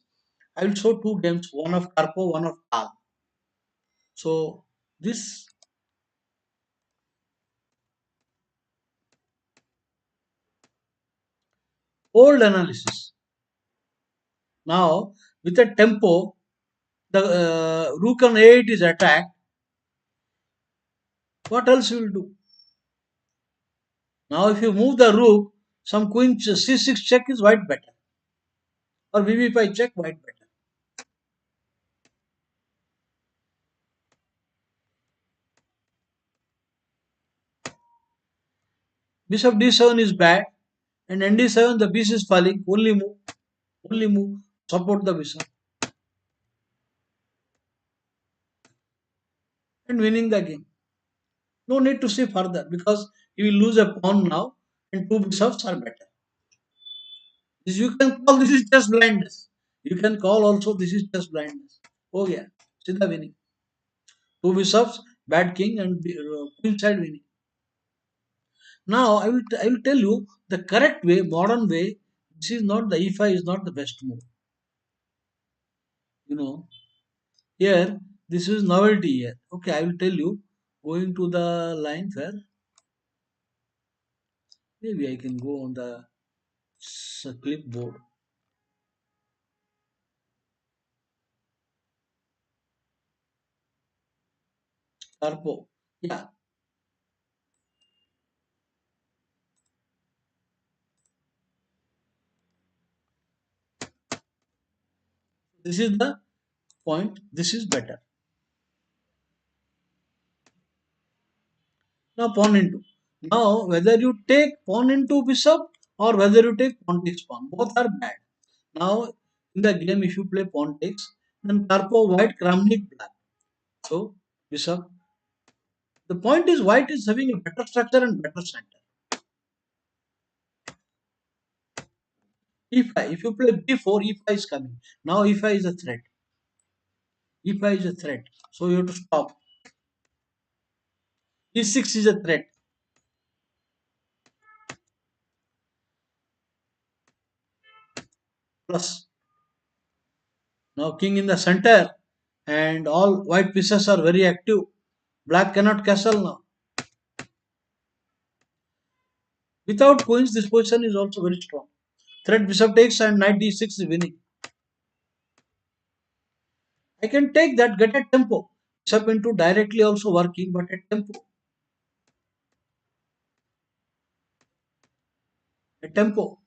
I will show two games, one of Karpov, one of Tal. So this old analysis. Now with a tempo, the rook on a8 is attacked. What else you will do? Now if you move the rook, some queen c6 check is white better, or bb5 check white better. Bishop d7 is bad, and nd7 the piece is falling. Only move, support the bishop and winning the game. No need to see further because you will lose a pawn now, and two bishops are better. This you can call this is just blindness. You can call also this is just blindness. Oh yeah, see the winning. Two bishops, bad king, and queen side winning. Now I will tell you the correct way, modern way. This is not the e5 is not the best move. You know here this is novelty here. Okay, I will tell you going to the line where maybe I can go on the clipboard. Carpo. Yeah, this is the point. This is better. Now pawn into. Now whether you take pawn into bishop or whether you take pawn takes pawn, both are bad. Now in the game if you play pawn takes, then Karpov white, Kramnik black. So bishop. The point is white is having a better structure and better center. E5. If you play b4, e5 is coming. Now e5 is a threat. E5 is a threat. So you have to stop. E6 is a threat. Plus. Now king in the center and all white pieces are very active. Black cannot castle now. Without queens, this position is also very strong. Threat bishop takes and knight d6 is winning. I can take that, get a tempo. Bishop into directly also working, but at tempo. A tempo.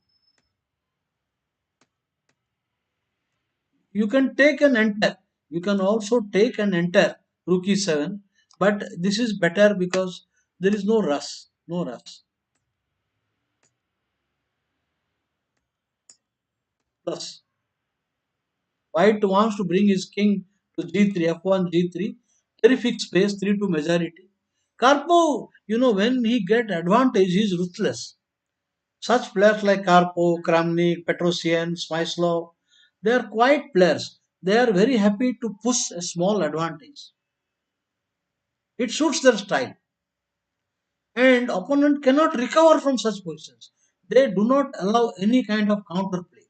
You can take an enter. You can also take an enter. Rook e7. But this is better because there is no rush. No rush. Plus, white wants to bring his king to g3, f1, g3. Terrific space, 3 to majority. Karpo, when he get advantage, he's ruthless. Such players like Karpo, Kramnik, Petrosian, Smyslov, they are quiet players. They are very happy to push a small advantage. It suits their style. And opponent cannot recover from such positions. They do not allow any kind of counter play.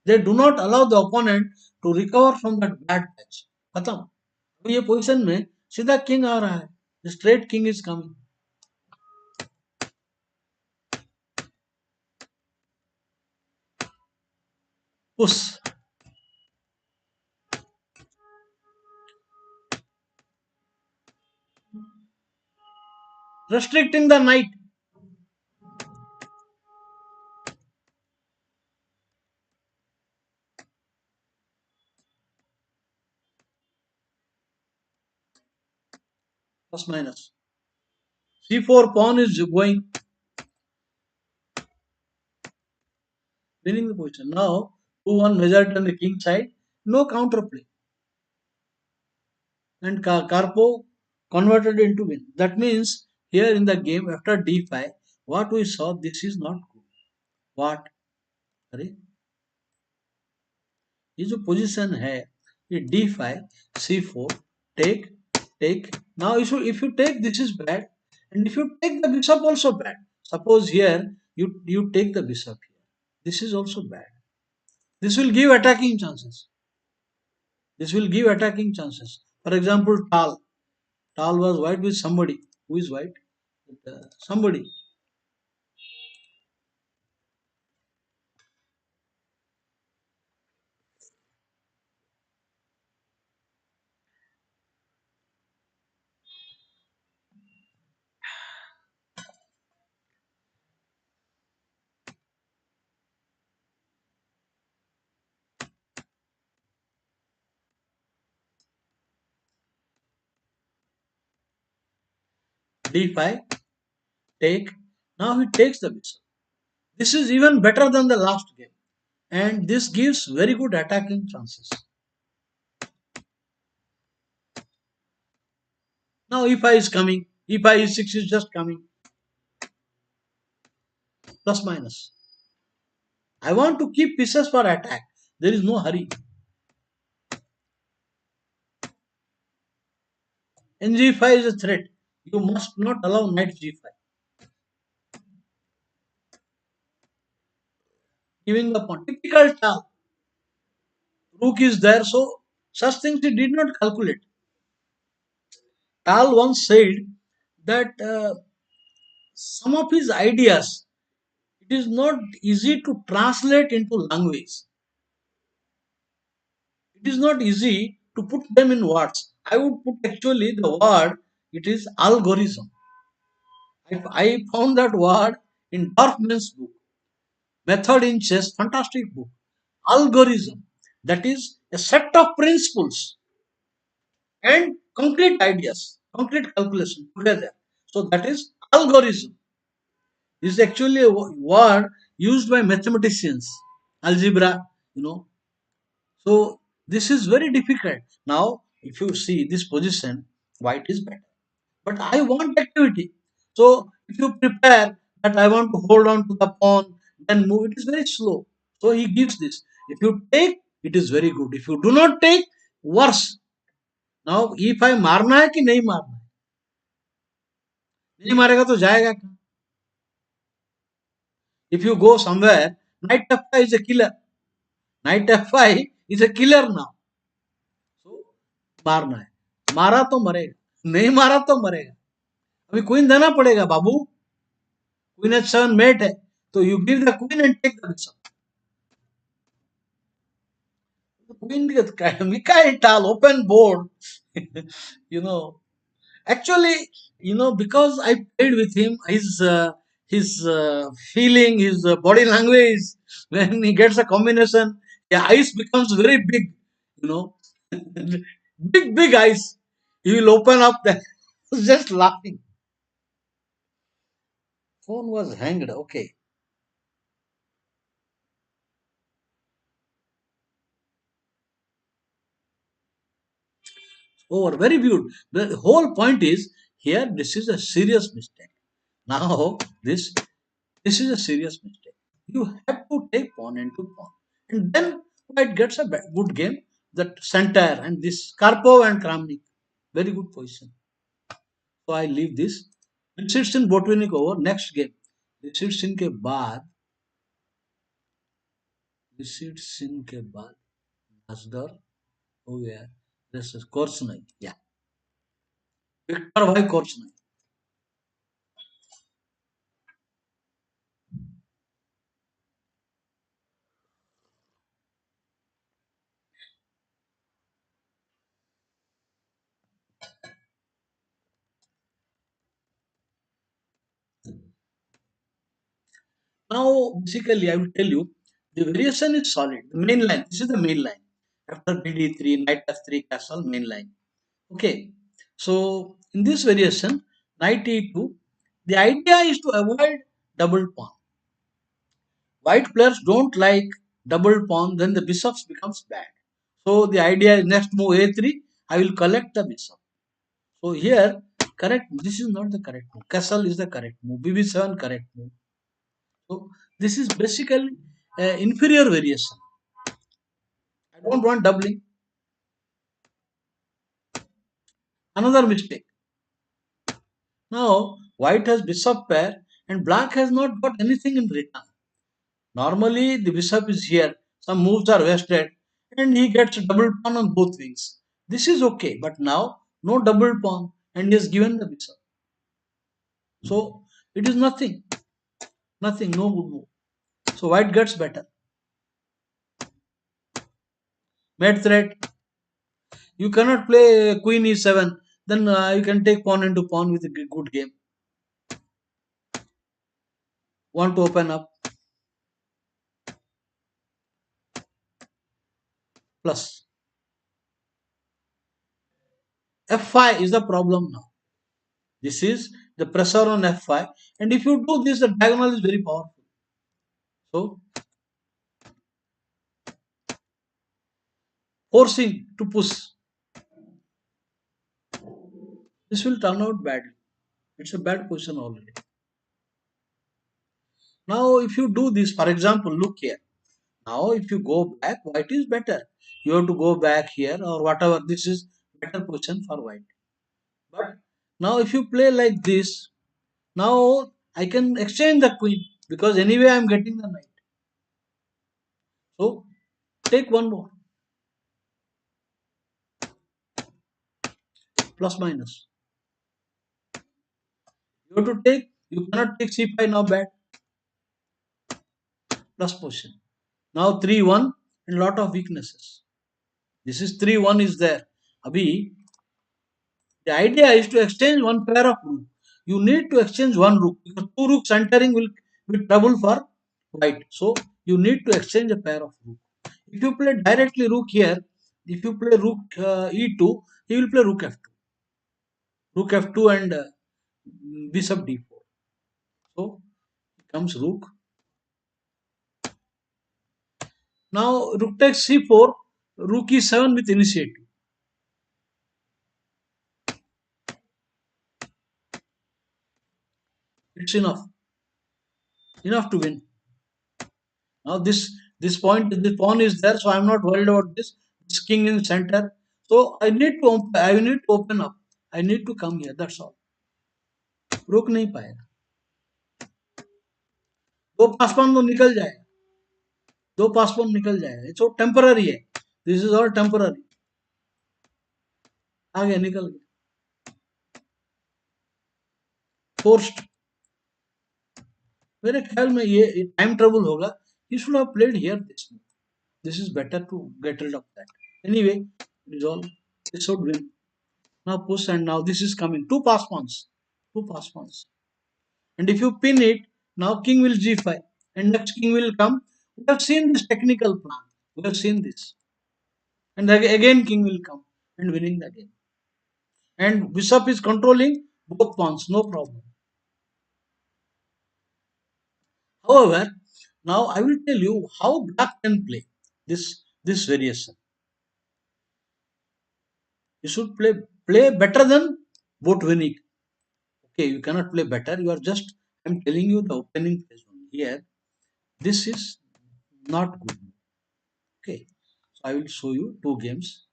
They do not allow the opponent to recover from that bad match. खत्म. अभी ये position में सीधा king आ रहा है. The straight king is coming. Push. Restricting the knight. Plus minus. C4 pawn is going. Winning the position. Now 2-1 majority on the king side. No counter play. And Karpov converted into win. That means here in the game after d5, what we saw, this is not good. What? अरे ये जो position है ये d5 c4 take take. Now if you take, this is bad, and if you take the bishop, also bad. Suppose here you take the bishop here, this is also bad. This will give attacking chances. This will give attacking chances. For example, Tal was white with somebody. Who is white? Somebody. d5 take. Now he takes the bishop. This is even better than the last game, and this gives very good attacking chances. Now e5 is coming. E5 e6 is just coming. Plus minus. I want to keep pieces for attack. There is no hurry. Ng5 is a threat. You must not allow knight g5. Giving the pawn. Typical Tal. Rook is there, so such things he did not calculate. Tal once said that some of his ideas, it is not easy to translate into language. It is not easy to put them in words. I would put actually the word, it is algorithm. I found that word in Dorfman's book, Method in Chess, fantastic book. Algorithm, that is a set of principles and concrete ideas, concrete calculation together. So that is algorithm. This is actually a word used by mathematicians, algebra, you know. So this is very difficult. Now, if you see this position, white is better. But I want activity. So if you prepare that I want to hold on to the pawn, then move, it is very slow. So he gives this. If you take, it is very good. If you do not take, worse. Now if I मारना है कि नहीं मारना है, नहीं मारेगा तो जाएगा क्या? If you go somewhere, knight f5 is a killer. Knight f5 is a killer now. So मारना है, मारा तो मरेगा, नहीं मारा तो मरेगा. अभी क्वीन देना पड़ेगा बाबू. Queen h7 mate है, तो you give the queen and take the bishop. Queen Mikhail Tal, open board. you know, Actually, because I played with him, his feeling, his body language, when he gets a combination, the eyes becomes very big. You know, big eyes. He will open up. Just laughing. Phone was hanged. Okay. Over. Very beautiful. The whole point is Here, this is a serious mistake. Now, this is a serious mistake. You have to take pawn into pawn, and then white gets a good game. That center and this Karpov and Kramnik, very good position. So I leave this. This in Botvinnik over. Next game. This in के बाद this in के बाद Nasdar हो गया. This is course नहीं. Yeah. Victor भाई course नहीं. Now, basically, I will tell you the variation is solid. The main line. This is the main line. After BD3, knight F3, castle, main line. Okay. So, in this variation, knight E2, the idea is to avoid double pawn. White players don't like double pawn, then the bishops becomes bad. So, the idea is next move A3, I will collect the bishop. So, here, correct, this is not the correct move. Castle is the correct move. BB7 correct move. So, this is basically inferior variation. I don't want doubling. Another mistake. Now, white has bishop pair and black has not got anything in return. Normally, the bishop is here. Some moves are wasted and he gets a double pawn on both wings. This is okay, but now no double pawn and he has given the bishop. So, it is nothing. Nothing, no good move. So, white gets better. Mate threat. You cannot play queen e7. Then you can take pawn into pawn with a good game. Want to open up. Plus. F5 is the problem now. This is the pressure on F5. And if you do this, the diagonal is very powerful. So, forcing to push. This will turn out badly. It's a bad position already. Now, if you do this, for example, look here. Now, if you go back, white is better. You have to go back here or whatever. This is better position for white. But now, if you play like this, now I can exchange the queen because anyway I am getting the knight. So, take one more. Plus minus. You have to take, you cannot take c5 now bad. Plus position. Now 3-1 and lot of weaknesses. This is 3-1 is there. Abhi, the idea is to exchange one pair of rook. You need to exchange one rook because two rooks entering will be trouble for white. So you need to exchange a pair of rook. If you play directly rook here, if you play rook e2, he will play rook f2. Rook f2 and bishop d4. So comes rook. Now rook takes c4, rook e7 with initiative. It's enough to win. Now this point, the pawn is there, so I'm not worried about this. This king in center. So I need to open up. I need to come here. That's all. रोक नहीं पाएगा. दो पासपोन तो निकल जाएगा. दो passed pawn निकल जाएगा. इट्स ऑल टेम्पररी है. This is all temporary. आ गया निकल गया. फोर्स्ड. मेरे ख्याल में ये टाइम ट्रबल होगा. You should have played here this. This is better to get rid of that. Anyway, it is all. This should win. Now push and now this is coming. Two pass pawns. Two pass pawns. And if you pin it, now king will g5. And next king will come. We have seen this technical plan. We have seen this. And again king will come and winning the game. And bishop is controlling both pawns. No problem. However, now I will tell you how black can play this variation. You should play better than Botvinnik. Okay, you cannot play better. You are just, I'm telling you the opening phase only. Here, this is not good. Okay, so I will show you two games.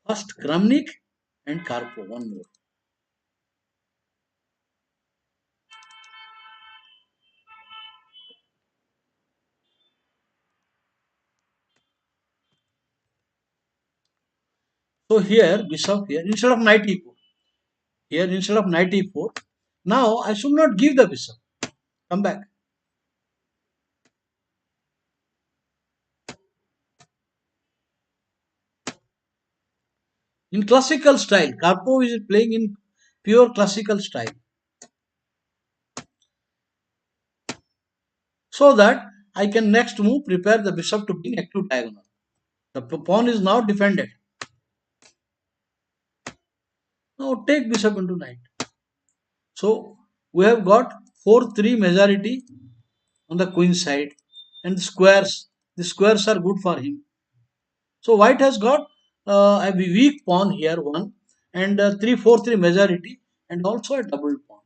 First, Kramnik and Karpo. One more. So here, bishop here, instead of knight e4. Here, instead of knight e4. Now, I should not give the bishop. Come back. In classical style, Karpov is playing in pure classical style. So that I can next move prepare the bishop to bring active diagonal. The pawn is now defended. Now take bishop into knight. So we have got 4-3 majority on the queen side, and the squares are good for him. So white has got a weak pawn here, one, and 3-4-3 majority, and also a double pawn.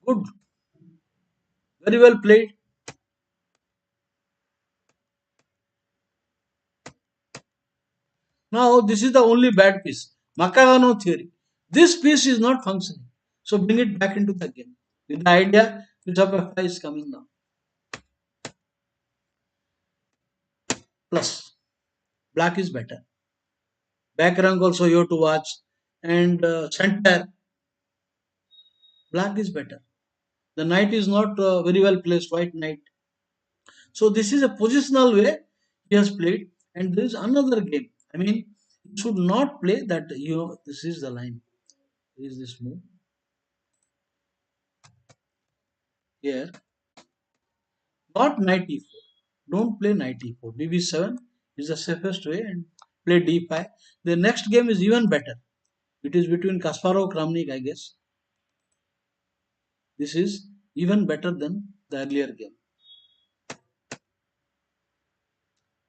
Good, very well played. Now this is the only bad piece. Makagano theory. This piece is not functioning. So bring it back into the game. With the idea, bishop f5 is coming now. Plus, black is better. Back rank also you have to watch. And center, black is better. The knight is not very well placed, white knight. So this is a positional way he has played. And there is another game. I mean, you should not play that, this is the line. Is this move? Here, not knight e4. Don't play knight e4. bb7 is the safest way, and play d5. The next game is even better. It is between Kasparov Kramnik, I guess. This is even better than the earlier game.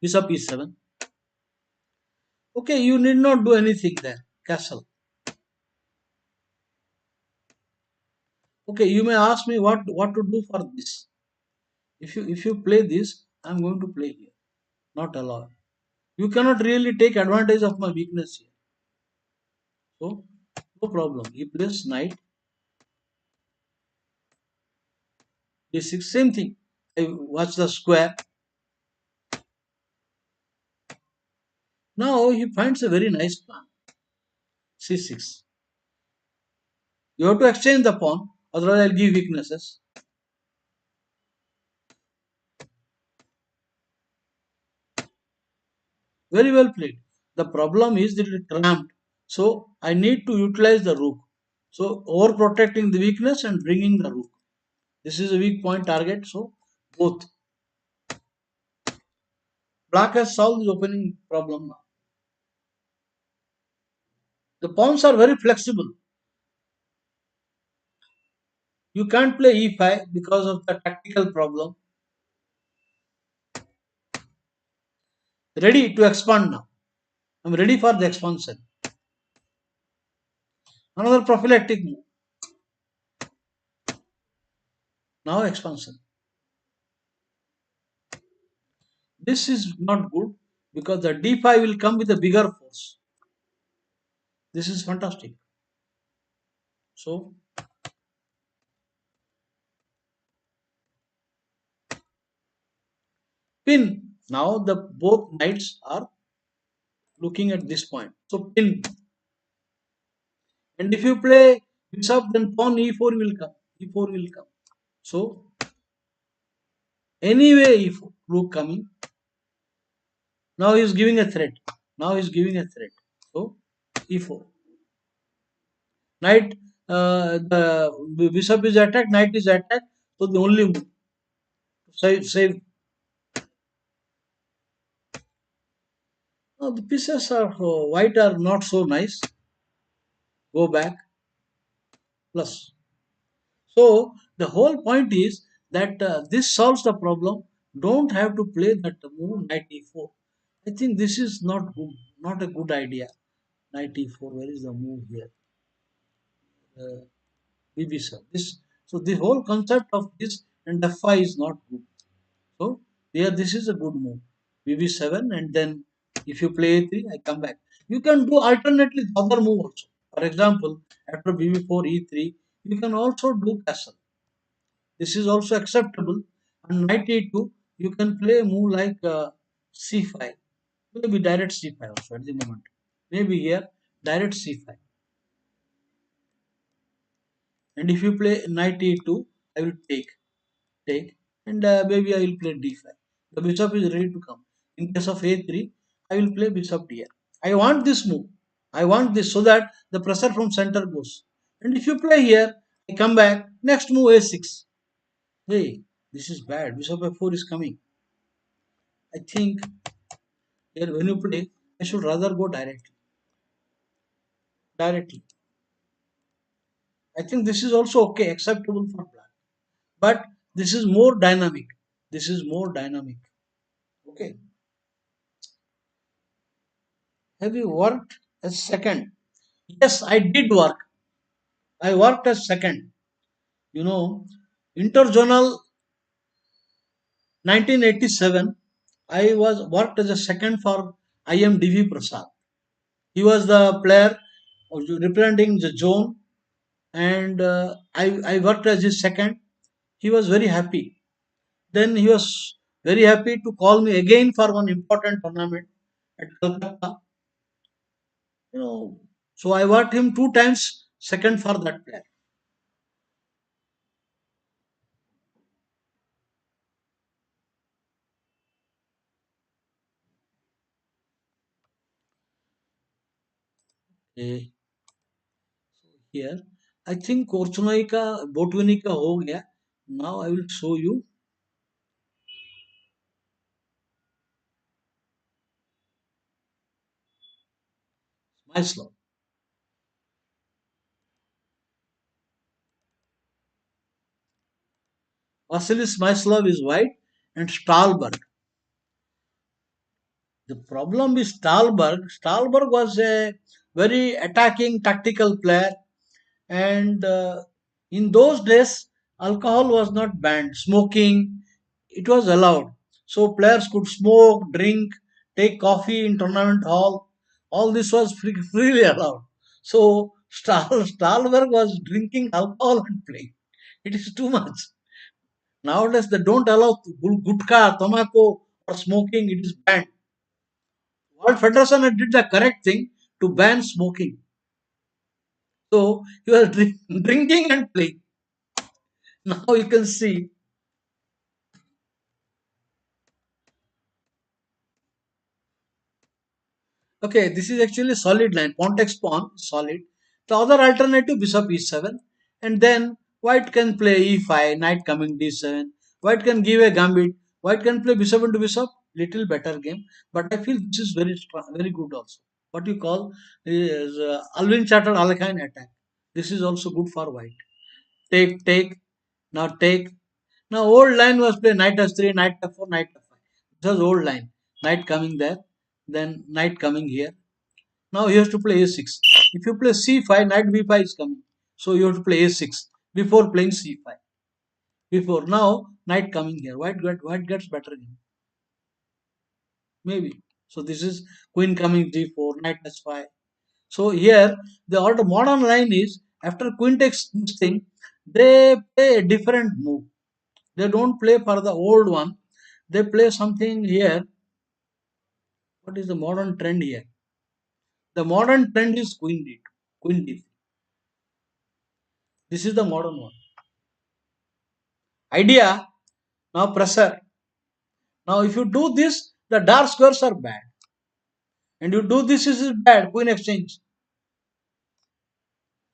Bishop e7. Okay, you need not do anything there. Castle. Okay, you may ask me what to do for this. If you play this, I'm going to play here. Not allow. You cannot really take advantage of my weakness here. So no problem. He plays knight d6. Same thing. I watch the square. Now he finds a very nice plan. c6. You have to exchange the pawn, otherwise I'll give weaknesses. Very well played. The problem is that it cramped. So I need to utilize the rook. So overprotecting the weakness and bringing the rook. This is a weak point target. So both. Black has solved the opening problem now. The pawns are very flexible. You can't play e5 because of the tactical problem. Ready to expand now. I'm ready for the expansion. Another prophylactic move. Now expansion. This is not good because the d5 will come with a bigger force. This is fantastic. So pin. Now the both knights are looking at this point. So pin. And if you play bishop, then pawn e4 will come. E4 will come. So anyway, if rook coming, now he is giving a threat. Now he is giving a threat. So e4. Knight, the bishop is attacked, knight is attacked. So the only move. Save. Now the pieces are white are not so nice. Go back. Plus. So the whole point is that this solves the problem Don't have to play that move knight e4. I think this is not good, not a good idea. Knight e4. Where is the move here? BB7. So the whole concept of this and f5 is not good. So here this is a good move. BB7 and then if you play a3, I come back. You can do alternately the other move also. For example, after BB4 e3, you can also do castle. This is also acceptable. On knight e2, you can play a move like c5. Maybe direct c5 also at the moment. Maybe here direct c5. And if you play knight e2, I will take, and maybe I will play d5. The bishop is ready to come. In case of a3, I will play bishop here. I want this move. I want this so that the pressure from center goes. And if you play here, I come back. Next move a6. Hey, this is bad. Bishop f4 is coming. I think here when you play, I should rather go directly. Directly. I think this is also okay, acceptable for black. But this is more dynamic. This is more dynamic. Okay. Have you worked as second? Yes, I did work. I worked as second. You know, interzonal 1987. I was worked as a second for IMDV Prasad. He was the player representing the zone, and I worked as his second. He was very happy. Then he was very happy to call me again for one important tournament at Calcutta. You know, so I worked him two times second for that player. Eh, here, I think Korchnoi का Botwini का हो गया. Now I will show you Smyslov. Vasily Smyslov is white and Stahlberg. The problem is Stahlberg. Stahlberg was a very attacking tactical player, and in those days, alcohol was not banned. Smoking, it was allowed. So players could smoke, drink, take coffee in tournament hall. All this was freely allowed. So Stahlberg was drinking alcohol and playing. It is too much. Nowadays, they don't allow gutka, tobacco, or smoking. It is banned. World Federation did the correct thing to ban smoking. So you are drinking and playing. Now you can see. Okay, this is actually solid line. Pontex pawn solid. The other alternative bishop e7, and then white can play e5, knight coming d7. White can give a gambit. White can play bishop into bishop. Little better game, but I feel this is very very good also. What you call is Alvin Chattered Alekhine attack. This is also good for white. Take. Now take. Now old line was play knight h3, knight f4, knight f5. This was old line. Knight coming there, then knight coming here. Now he has to play a6. If you play c5, knight b5 is coming. So you have to play a6 before playing c5. Before now, knight coming here. White gets better game. Maybe. So this is queen coming d4, knight h5. So here the order modern line is after queen takes this thing, they play a different move. They don't play for the old one. They play something here. What is the modern trend here? The modern trend is queen d2, queen d3. This is the modern one. Idea, now pressure. Now if you do this, the dark squares are bad. And you do this is bad, queen exchange.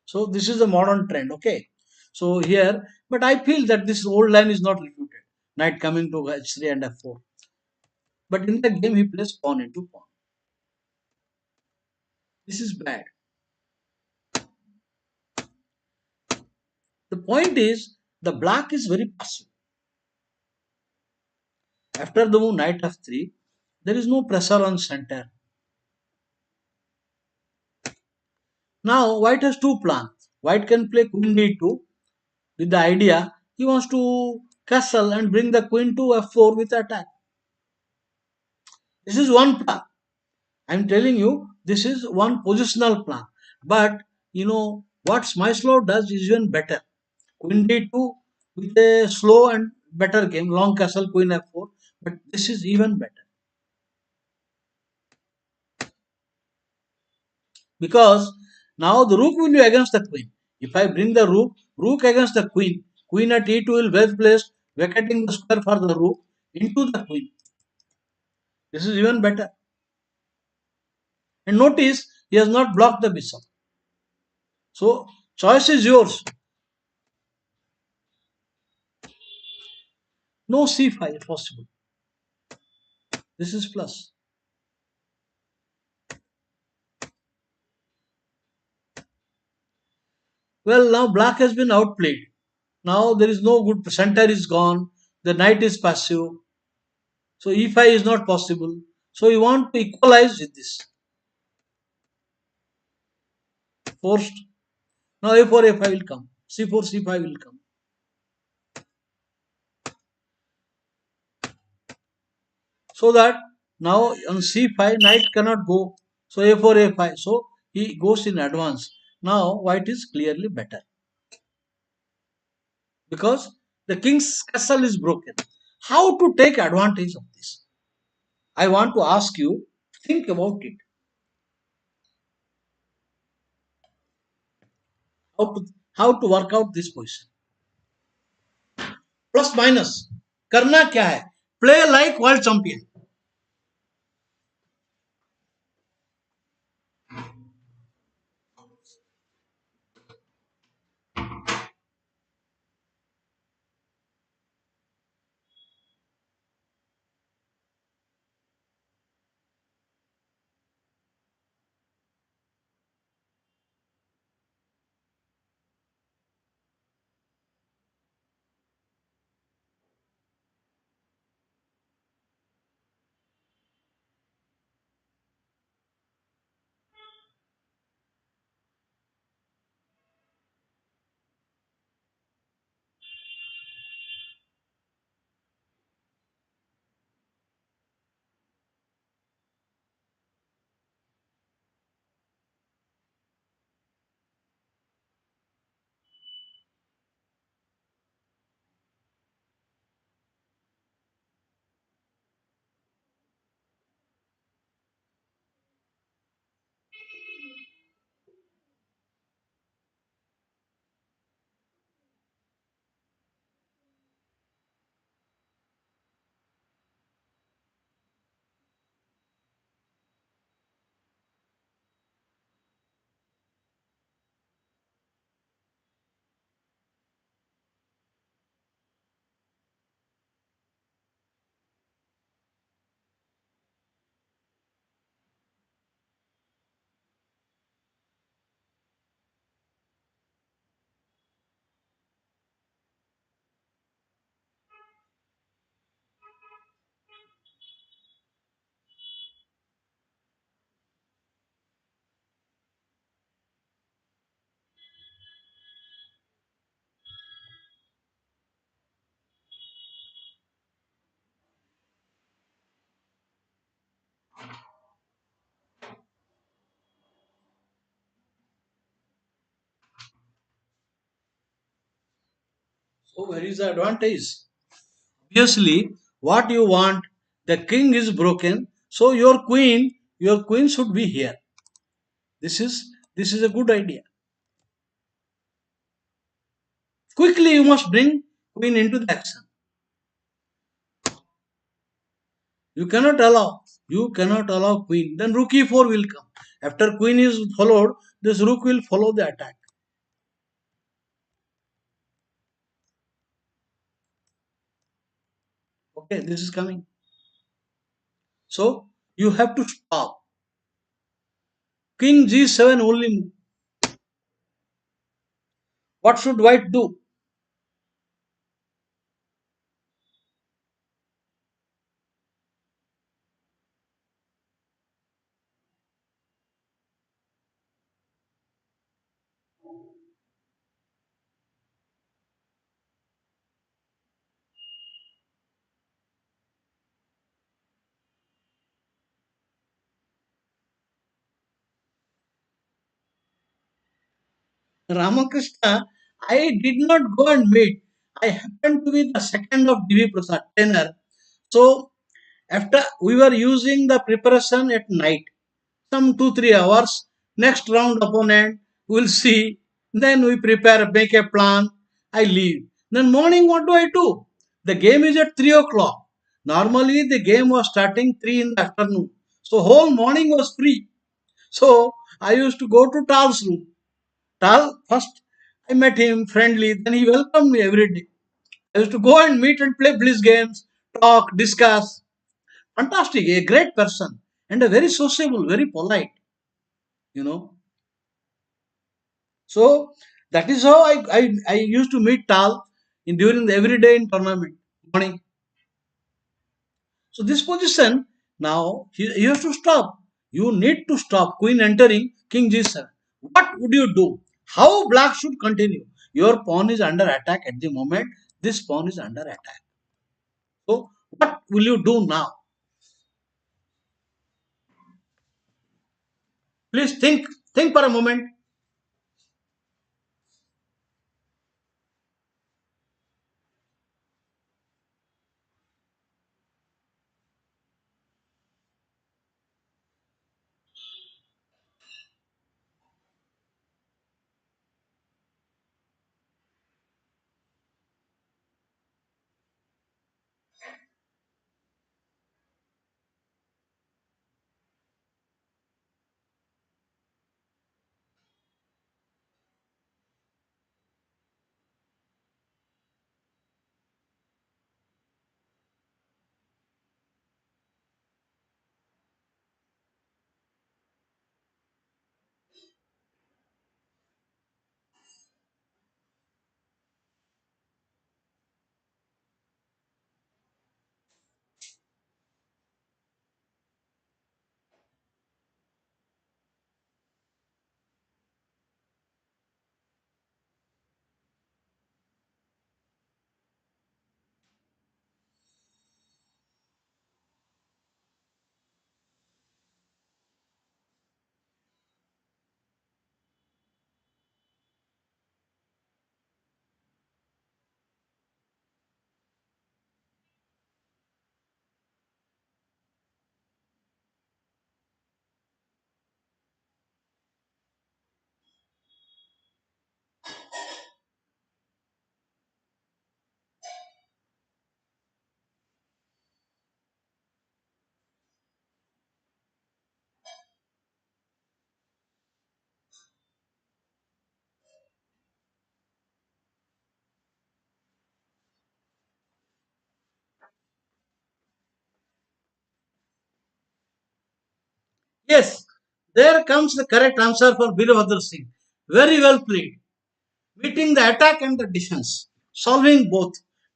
So this is the modern trend, okay. So here, but I feel that this old line is not refuted. Knight coming to h3 and f4. But in the game he plays pawn into pawn. This is bad. The point is the black is very passive. After the move knight f3, there is no pressure on center. Now white has two plans. White can play queen d2 with the idea he wants to castle and bring the queen to f4 with attack. This is one plan. I'm telling you, this is one positional plan. But what my slow does is even better. Queen d2 with a slow and better game, long castle, queen f4. But this is even better because now the rook will be against the queen. If I bring the rook against the queen, queen at e2 will well placed, vacating the square for the rook into the queen. This is even better. And notice he has not blocked the bishop. So choice is yours. No c5 possible. This is plus. Well, now black has been outplayed. Now there is no good center is gone. The knight is passive. So e5 is not possible. So you want to equalize with this. Forced. Now a4 a5 will come. c4 c5 will come. So that now on c5 knight cannot go. So a4 a5. So he goes in advance. Now white is clearly better because the king's castle is broken. How to take advantage of this? I want to ask you, think about it. How to how to work out this position? Plus minus करना क्या है play like world champion so where is the advantage obviously what you want the king is broken so your queen should be here this is a good idea quickly you must bring queen into the action you cannot allow queen then rook e4 will come after queen is followed this rook will follow the attack okay this is coming so you have to stop king g7 only move. What should white do? Ramakrishna, I did not go and meet. I happened to be the second of DV Prasad, tenor. So after we were using the preparation at night, some 2 3 hours. Next round opponent, we'll see. Then we prepare, make a plan. I leave. Then morning, what do I do? The game is at 3 o'clock. Normally the game was starting 3 in the afternoon. So whole morning was free. So I used to go to Tal's room. Tal, first I met him friendly, then he welcomed me every day. I used to go and meet and play bliss games, talk, discuss. Fantastic, a great person and a very sociable, very polite, you know. So that is how I used to meet Tal in during the everyday in tournament morning. So this position now you have to stop. You need to stop. Queen entering King G7. What would you do? How black should continue? Your pawn is under attack at the moment. This pawn is under attack. So what will you do now? Please think for a moment. Yes, there comes the correct answer for Birabhadra Singh. Very well played. Meeting the attack and the defense, solving both.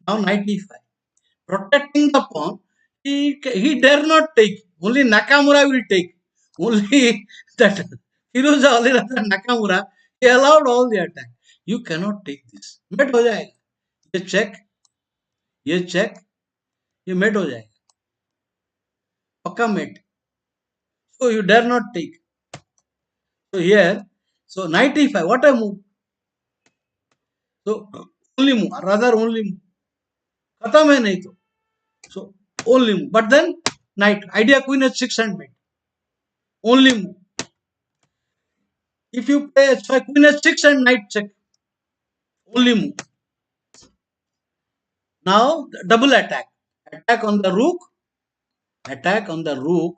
Now 95. Protecting the pawn, he dare not take. Only Nakamura will take. Only that Firoza Aliratha Nakamura, he allowed all the attack. You cannot take this. Mate हो जाएगा. ये check, ये mate हो जाएगा. पक्का mate. So you dare not take. So here, so 95. What a move. So only move, rather only move. खत्म है नहीं तो. So only move. But then knight. Idea queen h6 and mate. Only move. If you play h5, queen h6 and knight check. Only move. Now double attack. Attack on the rook. Attack on the rook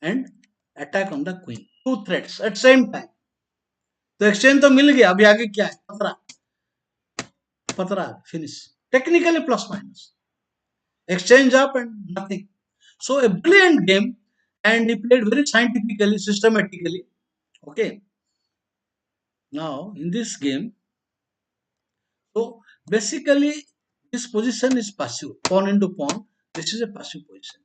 and attack on the queen. Two threats at same time. तो exchange तो मिल गया. अभी आगे क्या है? पतरा. पतरा. Finish. Technically plus minus. Exchange up and nothing. So a brilliant game, and he played very scientifically, systematically. Okay. Now in this game, so basically this position is passive. Pawn into pawn. This is a passive position.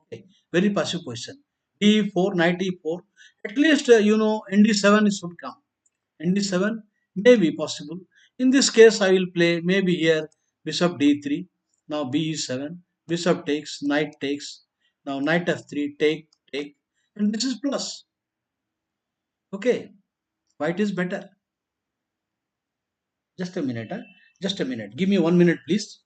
Okay. Very passive position. D4, knight E4. At least ND7 should come. ND7 may be possible. In this case, I will play maybe here bishop D3. Now B7. Bishop takes. Knight takes. Now knight F3. Take. Take. And this is plus. Okay. White is better. Just a minute, huh? Just a minute. Give me 1 minute, please.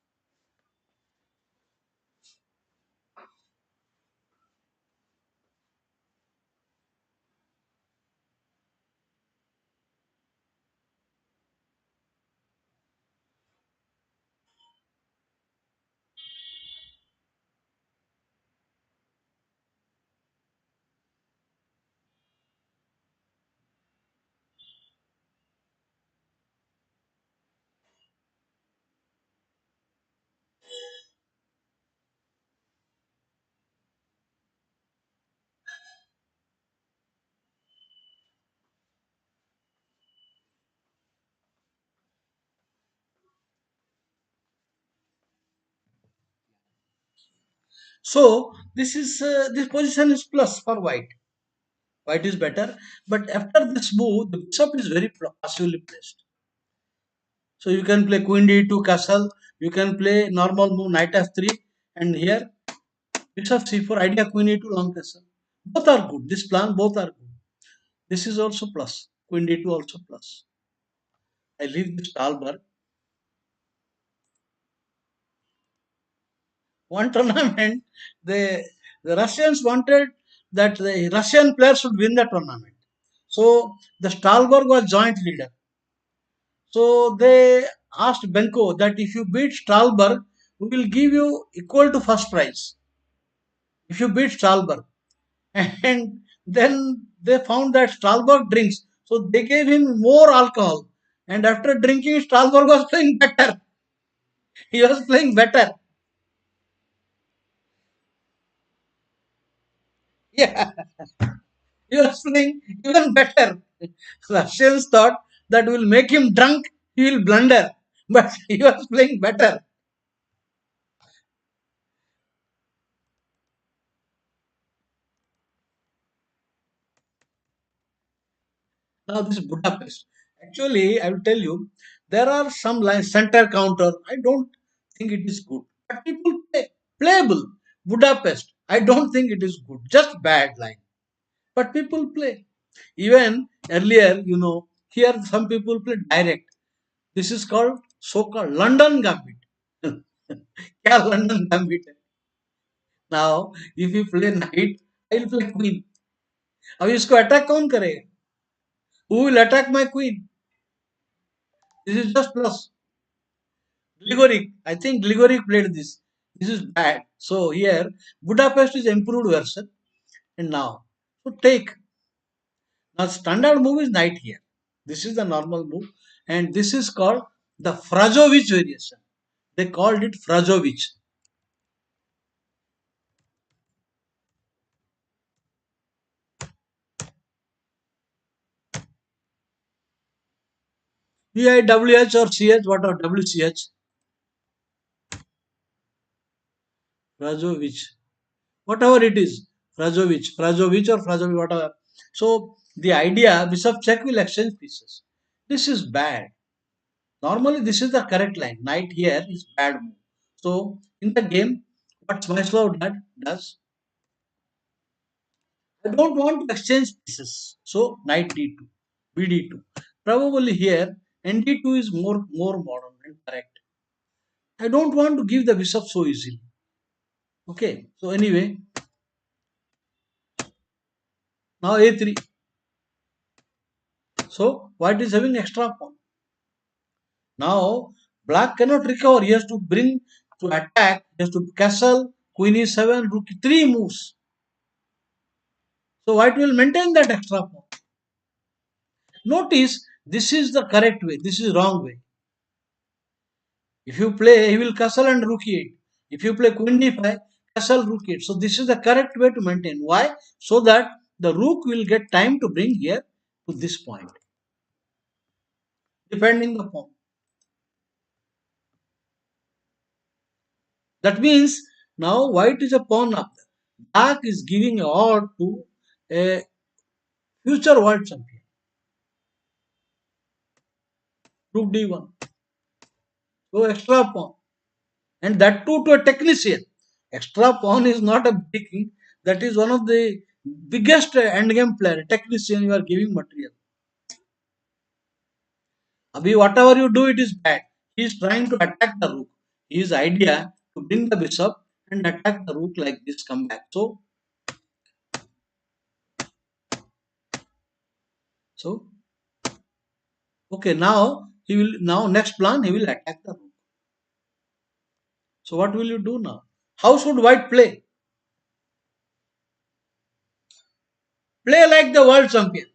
So this position is plus for white. White is better, but after this move, the bishop is very passively placed. So you can play queen d2 castle. You can play normal move knight f3, and here bishop c4 idea queen e2 long castle. Both are good. This plan both are good. This is also plus. Queen d2 also plus. I leave this Talberg. One tournament, the the Russians wanted that the Russian player should win the tournament. So the Stahlberg was joint leader. So they asked Benko that if you beat Stahlberg, we will give you equal to first prize. If you beat Stahlberg, and then they found that Stahlberg drinks, so they gave him more alcohol. And after drinking, Stahlberg was playing better. He was playing better. Yeah. He was playing even better. Russians thought that will make him drunk, he will blunder. But he was playing better. Now this Budapest. Actually, I will tell you, there are some lines, center counter. I don't think it is good. But people play. Playable. Budapest. I don't think it is good. Just bad line. But people play. Even earlier, here some people play direct. This is called so-called London Gambit. क्या London Gambit है? Now, if you play knight, I will play queen. अब इसको attack कौन करेगा? Who will attack my queen? This is just plus. Gligoric. I think Gligoric played this. This is bad. So here, Budapest is improved version. And now, so take. Now, standard move is knight here. This is the normal move. And this is called the Frajovic variation. They called it Frajovic. VIWH or CH, what or WCH? Frajovic. Whatever it is, Frajovic or Frajovic, whatever. So the idea bishop check will exchange pieces. This is bad. Normally, this is the correct line. Knight here is bad move. So in the game, what Smyslov does, I don't want to exchange pieces. So knight d2, bd2. Probably here nd2 is more modern and correct. I don't want to give the bishop so easily. Okay. So anyway, now a3. So white is having extra pawn. Now, black cannot recover. He has to bring to attack. He has to castle, queen e7, rook 3 moves. So, white will maintain that extra pawn. Notice, this is the correct way. This is wrong way. If you play, he will castle and rook e8. If you play queen d5, castle rook 8. So, this is the correct way to maintain. Why? So that the rook will get time to bring here to this point, defending the pawn. That means now white is a pawn up there. Black is giving all to a future world champion. Rook d1. So extra pawn. And that too to a technician. Extra pawn is not a big thing. That is one of the biggest endgame player. Technician, you are giving material. Abhi, whatever you do, it is bad. He is trying to attack the rook. His idea to bring the bishop and attack the rook like this, come back. So okay, now next plan he will attack the rook. So what will you do now? How should white play? Play like the world champion.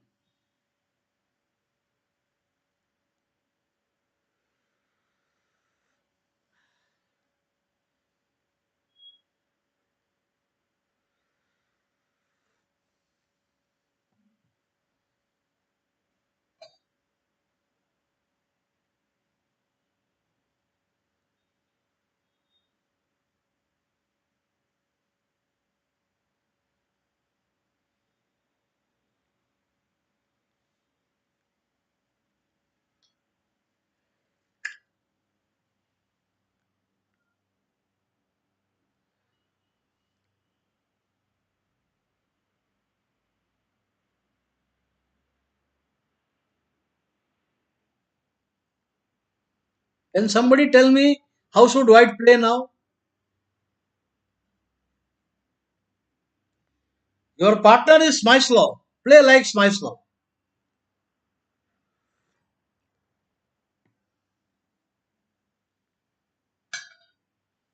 Can somebody tell me how should white play now? Your partner is Smyslov. Play like Smyslov.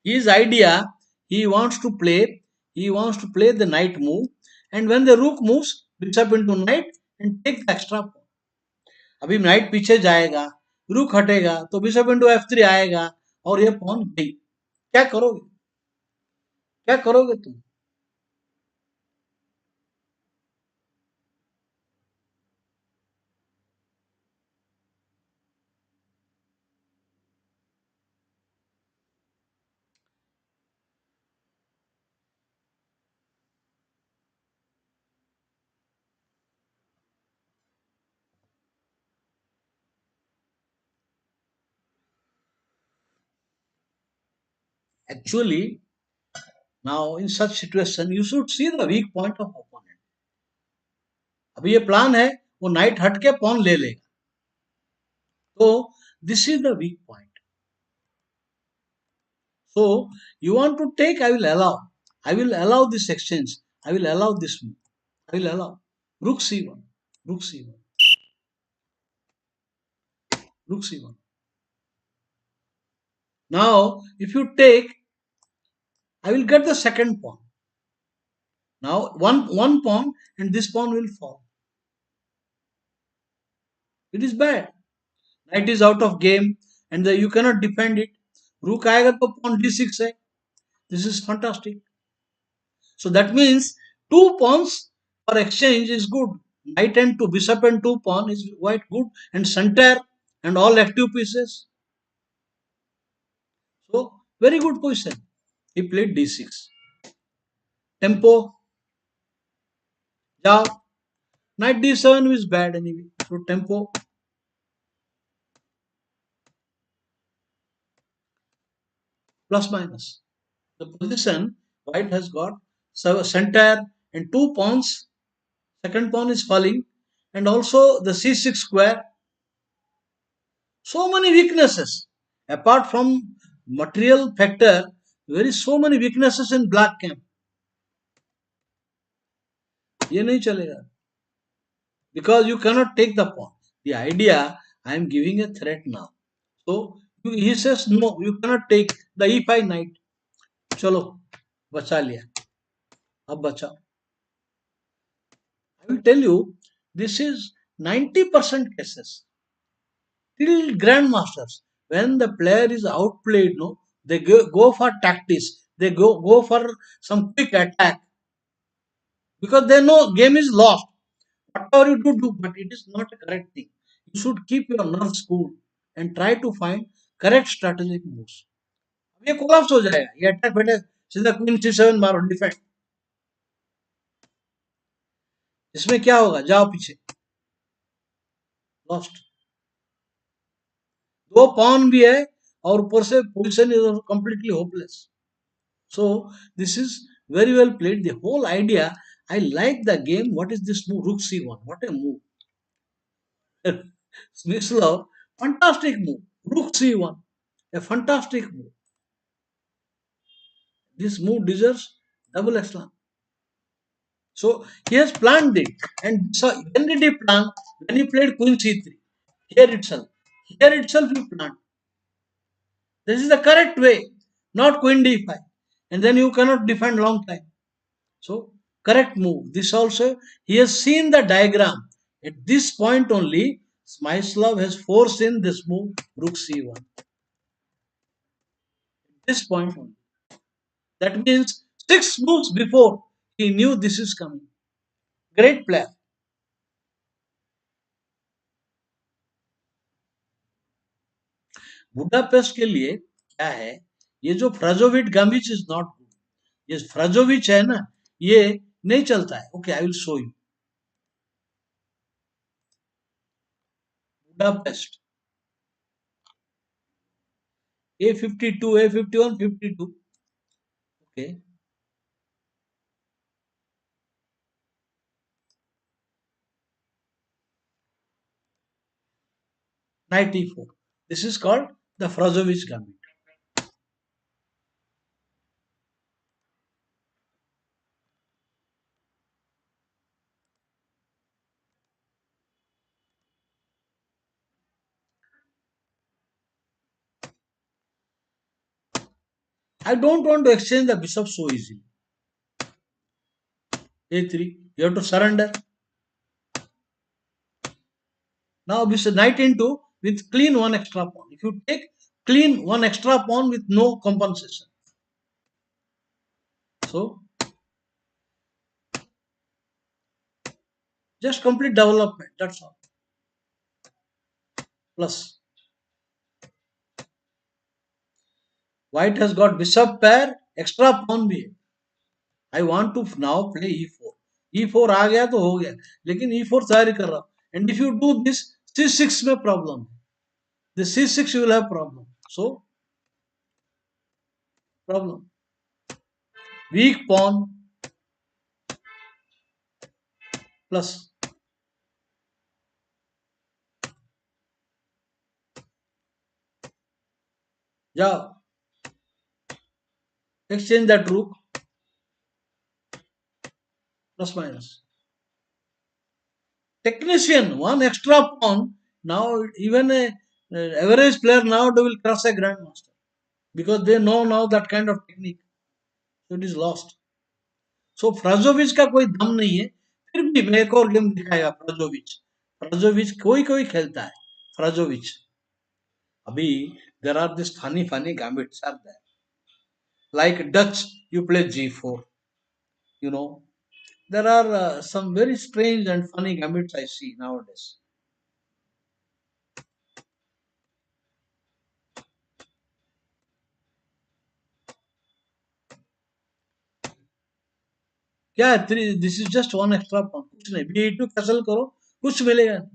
His idea, he wants to play the knight move, and when the rook moves, bishop into knight and take the extra pawn. अभी night पीछे जाएगा, रुक हटेगा तो bishop into F3 आएगा और ये pawn गई। क्या करोगे? क्या करोगे तुम? Actually, now in such situation you should see the weak point of opponent. अभी ये प्लान है वो नाइट हट के पॉन ले लेगा, तो this is the weak point. So you want to take, I will allow this exchange, I will allow this move, I will allow rook c1, rook c1, rook c1. Now if you take, I will get the second pawn. Now one pawn and this pawn will fall. It is bad. Knight is out of game and you cannot defend it. Rook आएगा तो pawn d6 है. This is fantastic. So that means two pawns for exchange is good. Knight and two, bishop and two pawn is quite good, and center and all active pieces. So very good position. He played d6. Tempo. Yeah. Knight d7 is bad anyway. So tempo. Plus minus. The position white has got center and two pawns. Second pawn is falling, and also the c6 square. So many weaknesses. Apart from material factor, there is so many weaknesses in black camp. ये नहीं चलेगा because you cannot take the pawn. The idea, I am giving a threat now. So he says no, you cannot take the e5 knight. चलो बचा लिया, अब बचाओ. I will tell you, this is 90% cases. Till grandmasters, when the player is outplayed, no, they go for tactics. They go for some quick attack because they know game is lost. Whatever you do, but it is not a correct thing. You should keep your nerves cool and try to find correct strategic moves. ये collapse हो जाएगा, ये attack बैठे सीधा queen c7 मारो defend. इसमें क्या होगा? जाओ पीछे, लॉस्ट. दो पॉन भी है और ऊपर से position is completely hopeless. So this is very well played. The whole idea, I like the game. What is this move? Rook c1. What a move! Smyslov Fantastic move. Rook c1. A fantastic move. This move deserves double exclamation. So he has planned it. And so when did he plan? When he played Queen c3. Here itself. Here itself he planned. This is the correct way, not Queen d5. And then you cannot defend long time. So correct move. This also, he has seen the diagram. At this point only, Smyslov has forced in this move, Rook c1. This point only. That means 6 moves before he knew this is coming. Great player. Budapest के लिए क्या है, ये जो फ्राजोविच gambit is not good. ये फ्राजोविच है ना, ये नहीं चलता है. Okay, I will show you. Budapest A52, A51, 52. Okay. Knight E4. This is called the Frozovich gambit. I don't want to exchange the bishop so easily. A3. You have to surrender. Now bishop knight into with clean one extra pawn. If you take clean one extra pawn with no compensation. So just complete development. That's all. Plus white has got bishop pair, extra pawn bhi. I want to now play E4. E4 आ गया तो हो गया, लेकिन E4 तैयारी कर रहा हूं. And if you do this, C6 में problem. The C6 you will have problem. So problem. Weak pawn plus. जाओ. Exchange that rook. Plus minus. Technician, one extra pawn. Now even a average player now they will cross a grandmaster. Because they know now that kind of technique. So it is lost. So फ्राजोविच का कोई दम नहीं है. फिर भी मैं एक और गेम दिखाएगा फ्राजोविच. फ्राजोविच कोई कोई खेलता है. फ्राजोविच. अभी there are this funny gambits are there. Like Dutch, you play G4. You know, there are some very strange and funny gambits I see nowadays. क्या है? This is just one extra pawn. कुछ नहीं. B2 castle करो, कुछ मिलेगा नहीं.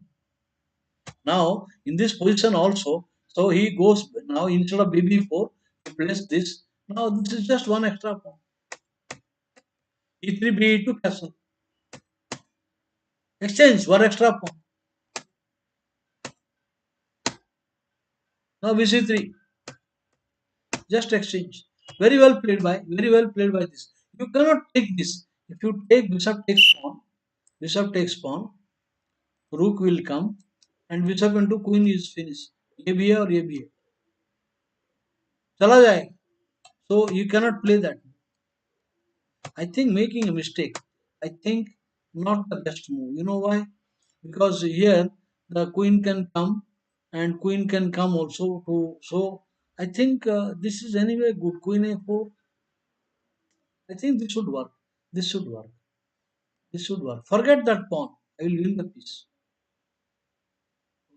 Now in this position also, so he goes now instead of BB4, he plays this. Now this is just one extra pawn. E3 B2 castle. Exchange one extra pawn. Now BC3. Just exchange. Very well played by this. You cannot take this. If you take bishop takes pawn, rook will come, and bishop into queen is finished. ये भी है और ये भी है. चला जाएगा. So you cannot play that. I think making a mistake. I think not the best move. You know why? Because here the queen can come and queen can come also to. So I think this is anyway good. Queen a4. I think this should work. This should work. This should work. Forget that pawn. I will win the piece.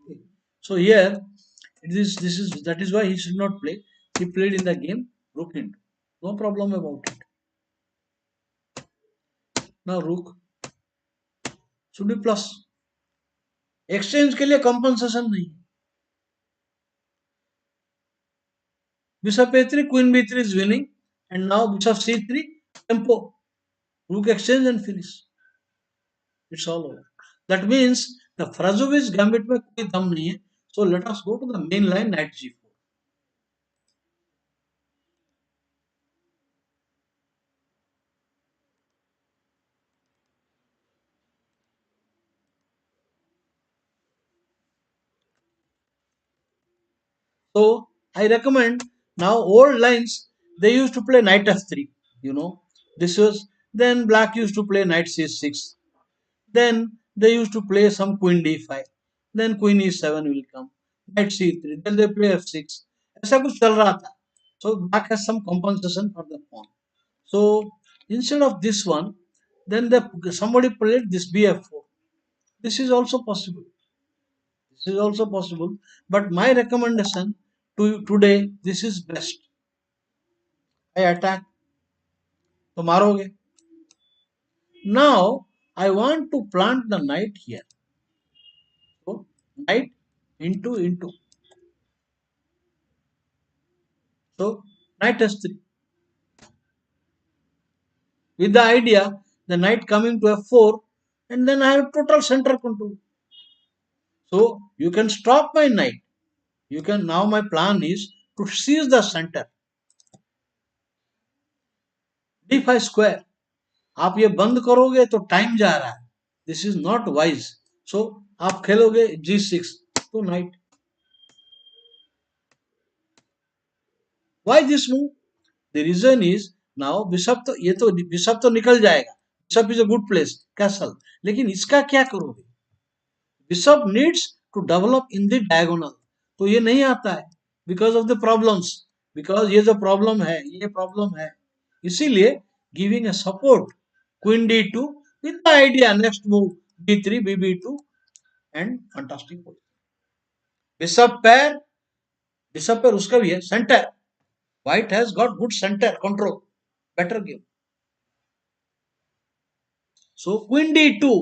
Okay. So here it is. This is that is why he should not play. He played in the game rook into. No problem about it. Now rook should be plus. Exchange के लिए compensation नहीं. Bishop a3, queen b3 is winning, and now bishop c3, tempo, rook exchange and finish. It's all over. That means the Frozovich gambit में कोई दम नहीं है. So let us go to the main line knight g4. So I recommend now old lines they used to play knight f3. You know this was then black used to play knight c6. Then they used to play some queen d5. Then queen e7 will come. Knight c3. Then they play f6. ऐसा कुछ चल रहा था. So black has some compensation for the pawn. So instead of this one, then somebody played this bf4. This is also possible. This is also possible. But my recommendation to you today, this is best. I attack, तो मारोगे. Now I want to plant the knight here. So knight into. So knight s3. With the idea, the knight coming to f4, and then I have total center control. So you can stop my knight. You can now my plan is to seize the center. d5 square. आप ये बंद करोगे तो time जा रहा है. This is not wise. So आप खेलोगे g6 तो knight. Why this move? The reason is now bishop तो ये तो बिशप तो निकल जाएगा. Bishop is a good place castle. लेकिन इसका क्या करोगे? Bishop needs to develop in the diagonal. तो ये नहीं आता है because of the problems. Because ये जो प्रॉब्लम है ये प्रॉब्लम है. इसीलिए giving a support queen d2 with the idea next move b3 bb2 and fantastic position. Bishop पैर उसका भी है centre. White has got good centre control. Better game. So queen d2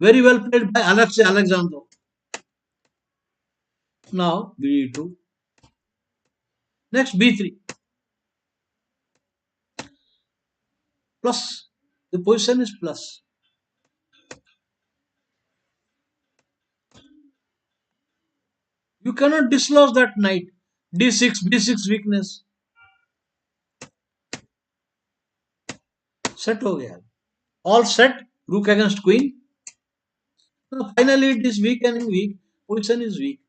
very well played by Alexei Alexandrov. Now b2. Next b3 plus. The position is plus. You cannot dislodge that knight. d6 b6 weakness. Set हो गया. All set. Rook against queen. Now, finally it is weak and weak. Position is weak.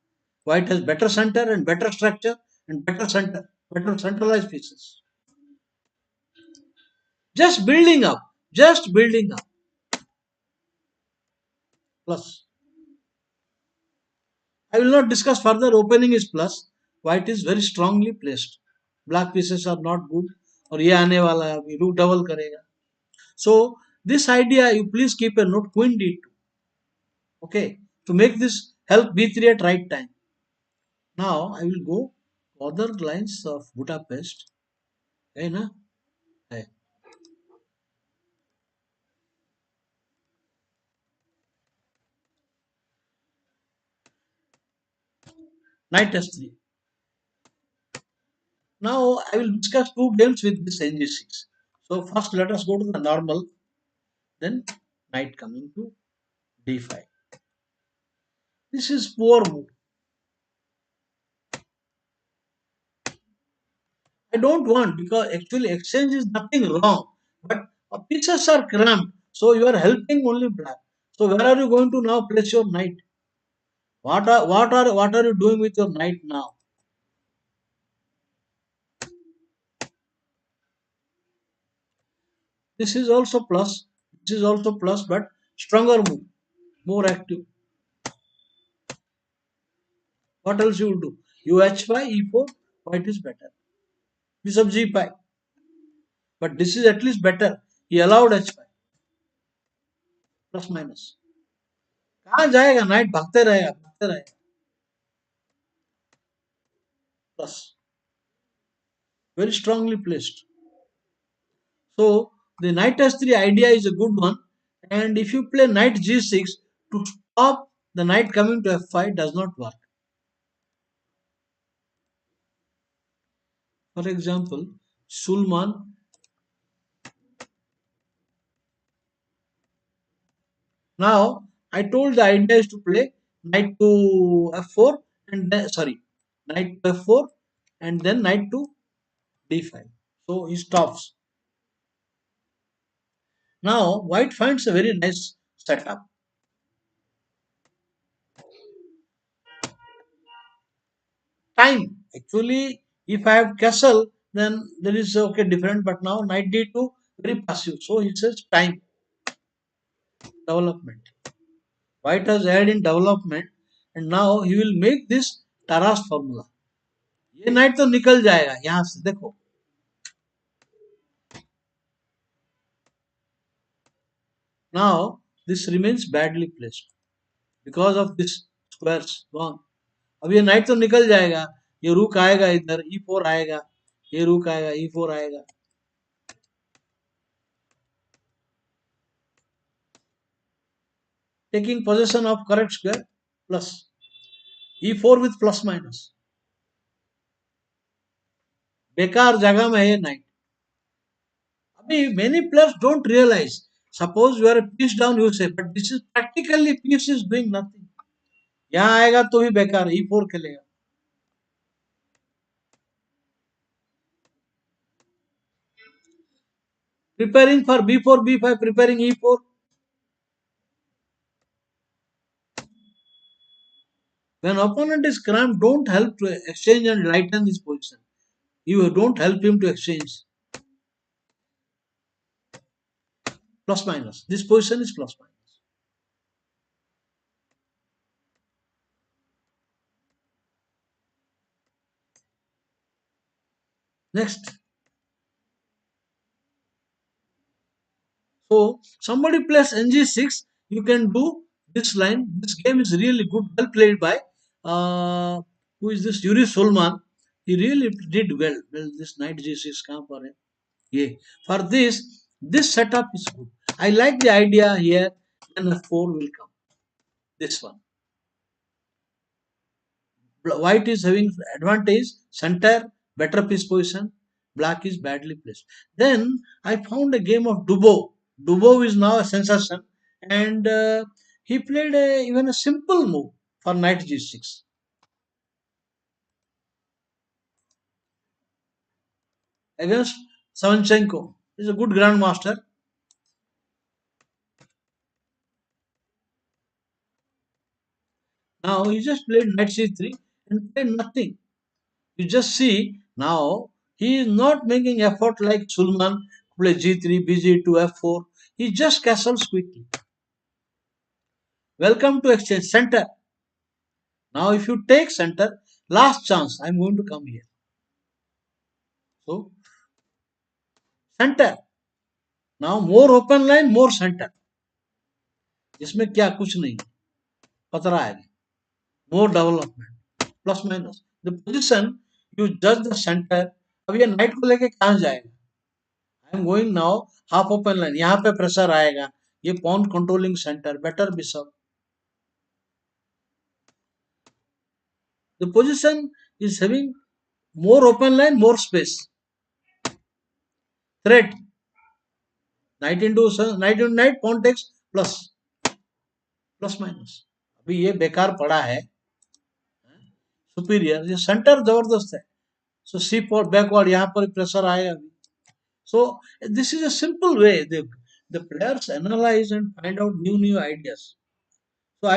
White has better center and better structure and better center, better centralized pieces. Just building up. Just building up. Plus. I will not discuss further. Opening is plus. White is very strongly placed. Black pieces are not good. और ये आने वाला है अभी rook double करेगा. So this idea you please keep a note. Queen d2. Okay. To make this help b3 at right time. Now I will go other lines of Budapest. है ना? है. Knight s3. Now I will discuss two games with this ng6. So first let us go to the normal. Then knight coming to d5. This is poor move. I don't want because actually exchange is nothing wrong. But pieces are cramped. So you are helping only black. So where are you going to now place your knight? What are you doing with your knight now? This is also plus. This is also plus, but stronger move, more active. What else you will do? You h5, e4, white is better. Bishop g5. But this is at least better. He allowed h5. Plus minus. कहाँ जाएगा night भागते रहेगा. Plus. Very strongly placed. So the knight h3 idea is a good one. And if you play knight g6 to stop the knight coming to f5 does not work. For example, Sulman. Now I told the idea is to play knight to f4 and then sorry, knight to f4, and then knight to d5. So he stops. Now white finds a very nice setup. Time. Actually, if I have castle, then there is okay different. But now knight d2 very passive. So he says time development. White has added in development, and now he will make this Taras formula. ये night तो निकल जाएगा यहाँ से देखो. Now this remains badly placed because of this squares gone. अब ये night तो निकल जाएगा, ये रुक आएगा इधर e4 आएगा, ये रुक आएगा e4 आएगा. Taking possession of correct square plus e4 with plus minus. बेकार जगह में है ये नाइट. अभी many players don't realize. Suppose you are a piece down, you say, but this is practically piece is doing nothing. यहाँ आएगा तो भी बेकार e4 खेलेगा. Preparing for b4 b5, preparing e4. When opponent is cramped, don't help to exchange and lighten his position. You don't help him to exchange. Plus minus. This position is plus minus. Next. So somebody plays ng6. You can do this line. This game is really good. Well played by who is this? Yuri Solman. He really did well. Well, this knight g6 कहाँ पर है? Yeah. For this setup is good. I like the idea here. Then f4 will come. This one. White is having advantage, center, better piece position. Black is badly placed. Then I found a game of Dubo. Dubo is now a sensation, and he played even a simple move for knight g6 against Savanchenko. He's a good grandmaster. Now he just played knight c3 and played nothing. You just see now he is not making effort like Sulman to play g3, bg2, f4. He just castles quickly. Welcome to exchange center. Now if you take center, last chance, I'm going to come here. So center. Now more open line, more center. इसमें क्या कुछ नहीं पतरा है. More development. Plus minus. The position you judge the center. अब ये night को लेके कहाँ जाएगा? I am going now half open line. यहाँ पे प्रेशर आएगा. ये pawn controlling center. Better bishop. The position is having more open line, more space. Threat. Knight into knight, pawn takes plus minus. अभी ये बेकार पड़ा है. सुपीरियर ये सेंटर जबरदस्त है. सो सी फॉर बैकवर्ड यहाँ पर प्रेशर आएगा अभी. So this is a simple way the players analyze and find out new ideas. So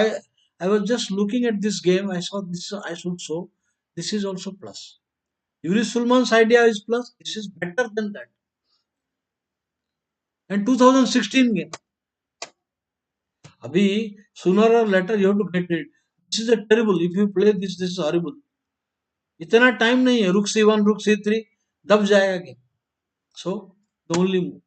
I was just looking at this game. I saw this. I should show this is also plus. Yuri Sulman's idea is plus. This is better than that. And 2016 game. Abhi sooner or later you have to get it. This is a terrible. If you play this is horrible. इतना time नहीं है. रुक c1, रुक c3 दब जाएगा game. So the only move.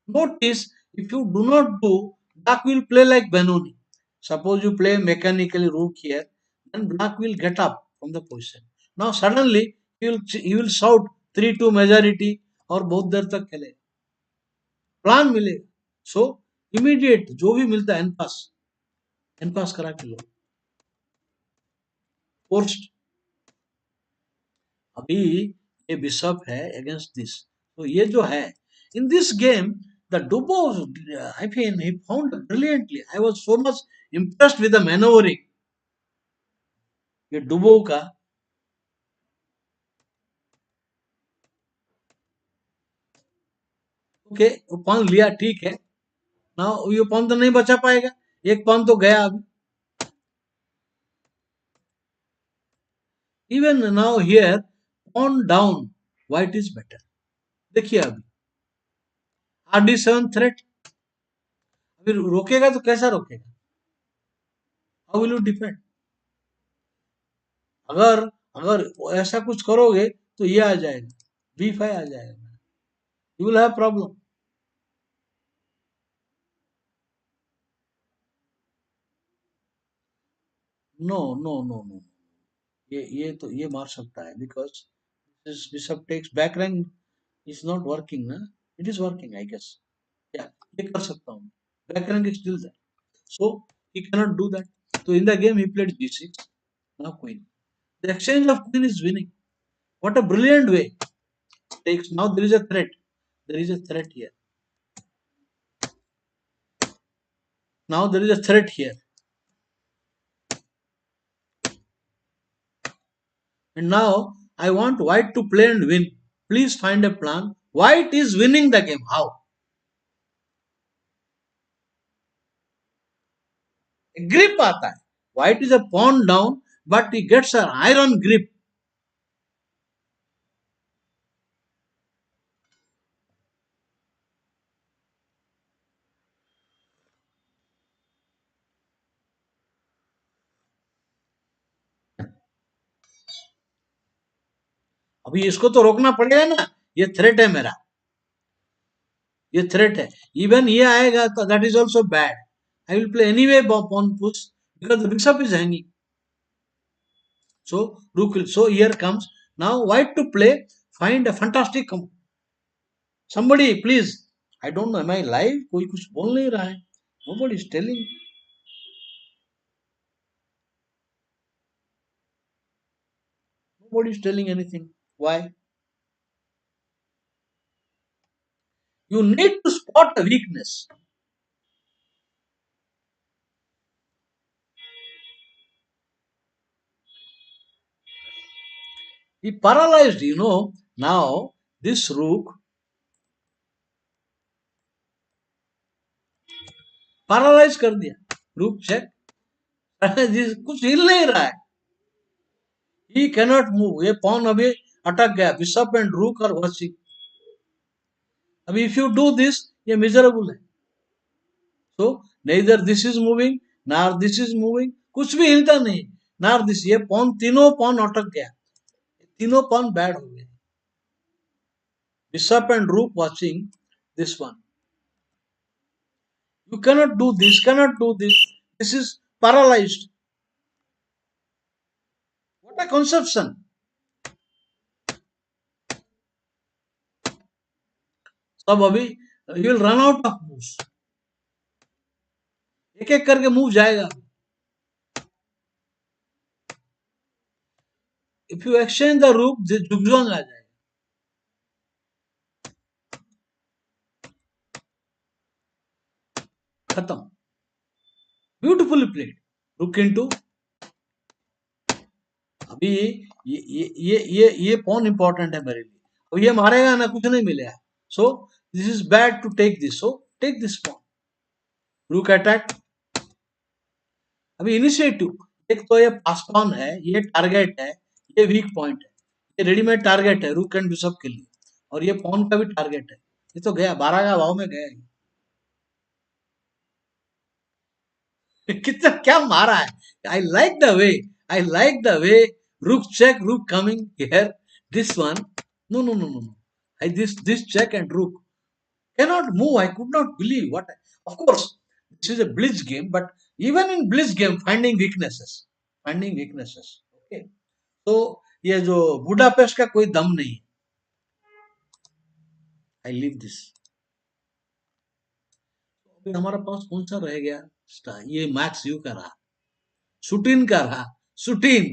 Notice if you do not do, black will play like Benoni. Suppose you play mechanically rook here, then black will get up from the position. Now suddenly he will shout 3-2 majority और बहुत देर तक खेलेगा. Plan मिलेगा. सो immediate जो भी मिलता है N पास करा के लो. फोर्स्ड. अभी ये बिशप है अगेंस्ट दिस. तो ये जो है in this game the Dubos, I mean, he found brilliantly. I was so much impressed with the maneuvering. ये डुबो का। ओके, वो पॉन लिया, ठीक है। ना ये पॉन तो नहीं बचा पाएगा, एक पॉन तो गया अभी। Even now here, pawn down, white is better. देखिए अभी RD7 थ्रेट, अभी रोकेगा तो कैसा रोकेगा? How will you defend? अगर अगर ऐसा कुछ करोगे तो ये आ जाएगा, B5 आ जाएगा, you will have problem. No no no no, ये तो ये मार सकता है, because this bishop takes back rank is not working ना। It is working I guess, या ये कर सकता हूँ, back rank is still there, so he cannot do that. So in the game he played G6, now queen. The exchange of queen is winning. What a brilliant way. Takes, now there is a threat. There is a threat here. Now there is a threat here. And now I want white to play and win. Please find a plan. White is winning the game. How? A grip आता है. White is a pawn down, but he gets an iron grip. अभी इसको तो रोकना पड़ेगा ना, ये threat है मेरा, ये थ्रेट है। इवन ये आएगा तो that is also bad. I will play any way pawn push because the bishop is hanging. So rook will, so here comes now white to play, find a fantastic somebody please, I don't know, am I live? कोई कुछ बोल नहीं रहा है, nobody is telling, nobody is telling anything. Why? You need to spot a weakness. He paralyzed, now this rook paralyze कर दिया, rook check, कुछ हिल नहीं रहा है, he cannot move, ये pawn अभी अटक गया, bishop and rook are watching. अभी if you do this, ये miserable है. So neither this is moving, nor this is moving, कुछ भी हिलता नहीं, nor this, ये pawn, तीनों pawn अटक गया, तीनों pawn bad हो गए. Bishop and rook watching this one. You cannot do this, cannot do this. This is paralyzed. What a conception. सब अभी you will run out of moves. एक एक करके मूव जाएगा. If you exchange the rook, zugzwang आ जाएगा. खत्म. Beautifully played. Rook into. अभी ये pawn important है मेरे लिए. अब ये मारेगा ना, कुछ नहीं मिलेगा. So this is bad to take this. So take this pawn. Rook attack. अभी इनिशिएटिव, एक तो ये पास pawn है, ये टारगेट है, ये वीक पॉइंट है, ये रेडीमेड टारगेट है रूक एंड बिशप के लिए, और ये पॉन का भी टारगेट है. ये तो गया, 12 का भाव में गया. कितना क्या मारा है. I like the way, I like the way. Rook check, rook coming here, this one. No no no no no, I this check and rook cannot move. I could not believe what. Of course, this is a blitz game, but even in blitz game, finding weaknesses. Okay, तो ये जो Budapest का कोई दम नहीं. I leave this. अभी हमारे पास कौन सा रह गया ये मैक्स यू का रहा, सुटीन का रहा. सुटीन,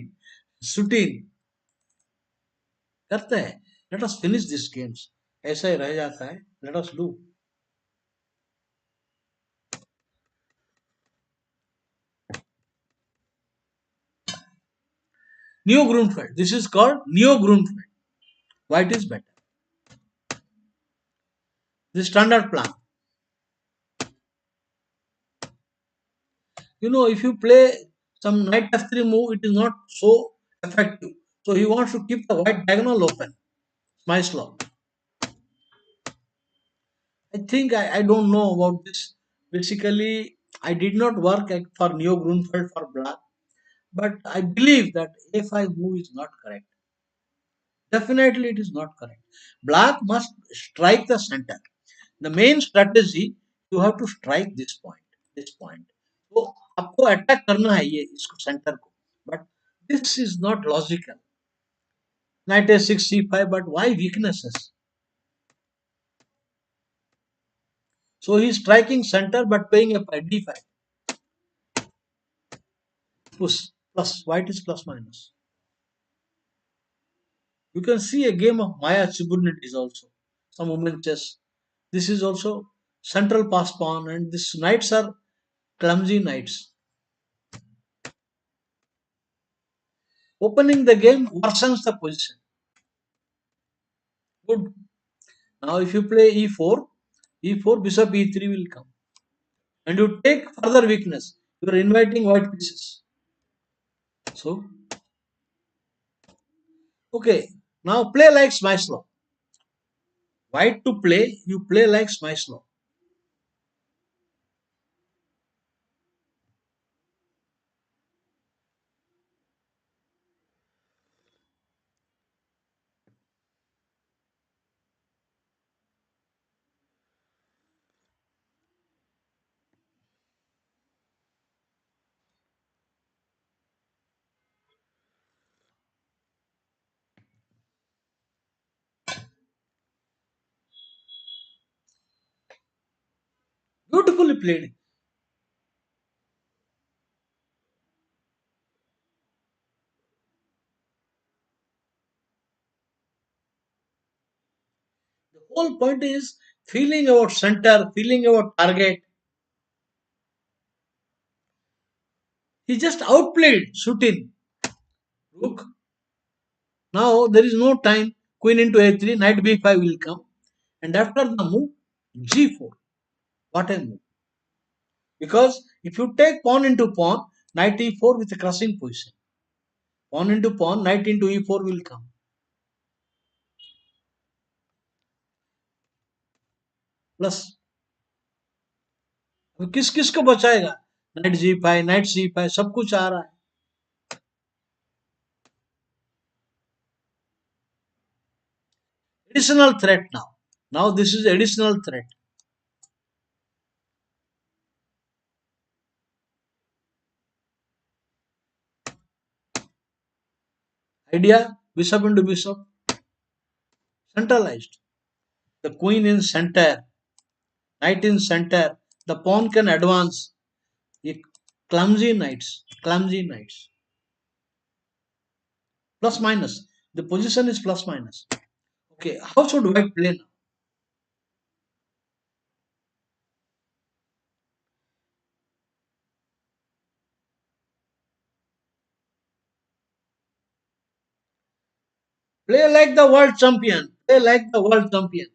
सुटीन करते हैं. Let us finish this games. ऐसा ही रह जाता है. Let us do. Neo Grunfeld. This is called Neo Grunfeld. White is better. The standard plan. If you play some knight f3 move, it is not so effective. So he wants to keep the white diagonal open. My law. I think I don't know about this. Basically, I did not work for Neo Grunfeld for black, but I believe that a5 move is not correct. Definitely, it is not correct. Black must strike the center. The main strategy, you have to strike this point. This point. तो आपको attack करना है ये इसको centre को, but this is not logical. Knight a6 c5, but why weaknesses? So he is striking center but playing a d5. Plus white is plus minus. You can see a game of Maya Chiburnidis also. Some women chess. This is also central pass pawn, and these knights are clumsy knights. Opening the game worsens the position. Good. Now if you play e4, bishop e3 will come. And you take further weakness. You are inviting white pieces. So, okay. Now play like Smyslov. White to play, you play like Smyslov. Beautifully played. The whole point is feeling about center, feeling about target. He just outplayed Sutin. Rook. Now there is no time. Queen into a3, knight b5 will come. And after the move, g4. What a move. Because if you take pawn into pawn, knight e4 with a crossing position. Pawn into pawn, knight into e4 will come. Plus, किस किस को बचाएगा? Night g5, night c5, सब कुछ आ रहा है. Additional threat now. Now this is additional threat. Idea, bishop into bishop, centralized. The queen in center, knight in center. The pawn can advance. Clumsy knights, clumsy knights. Plus minus. The position is plus minus. Okay, how should white play now? Play like the world champion. Play like the world champion.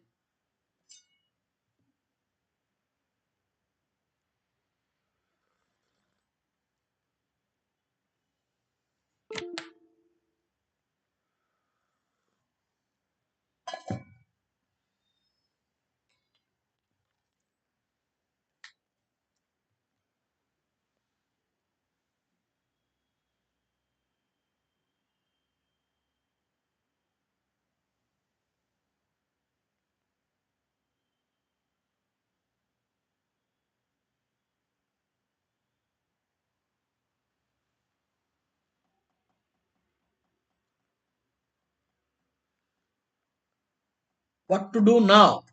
What to do now?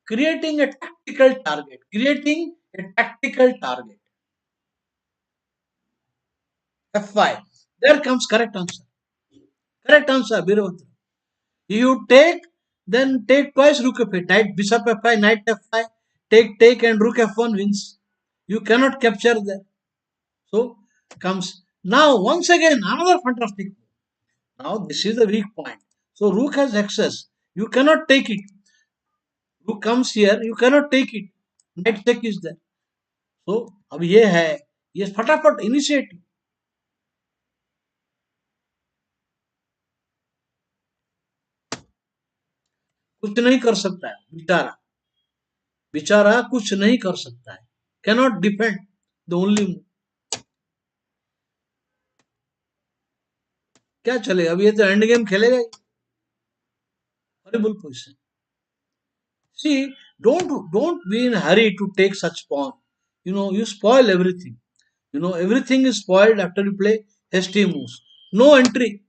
Creating a tactical target. Creating a tactical target. F5. There comes correct answer. Correct answer, Birabhadra. You take, then take twice rook f8. Knight bishop f5, knight f5. Take and rook f1 wins. You cannot capture there. So comes now once again another fantastic. Now this is the weak point. So rook has access. You cannot take it. Rook comes here. You cannot take it. Knight check is there. So अब ये है, ये फटाफट initiative. कुछ नहीं कर सकता है बेचारा. बेचारा कुछ नहीं कर सकता है. Cannot defend the only. क्या चलेगा अब, ये तो एंड गेम खेलेगा ही. Horrible position. See, don't be in a hurry to take such pawn. You spoil everything. Everything is spoiled after you play hasty moves. No entry.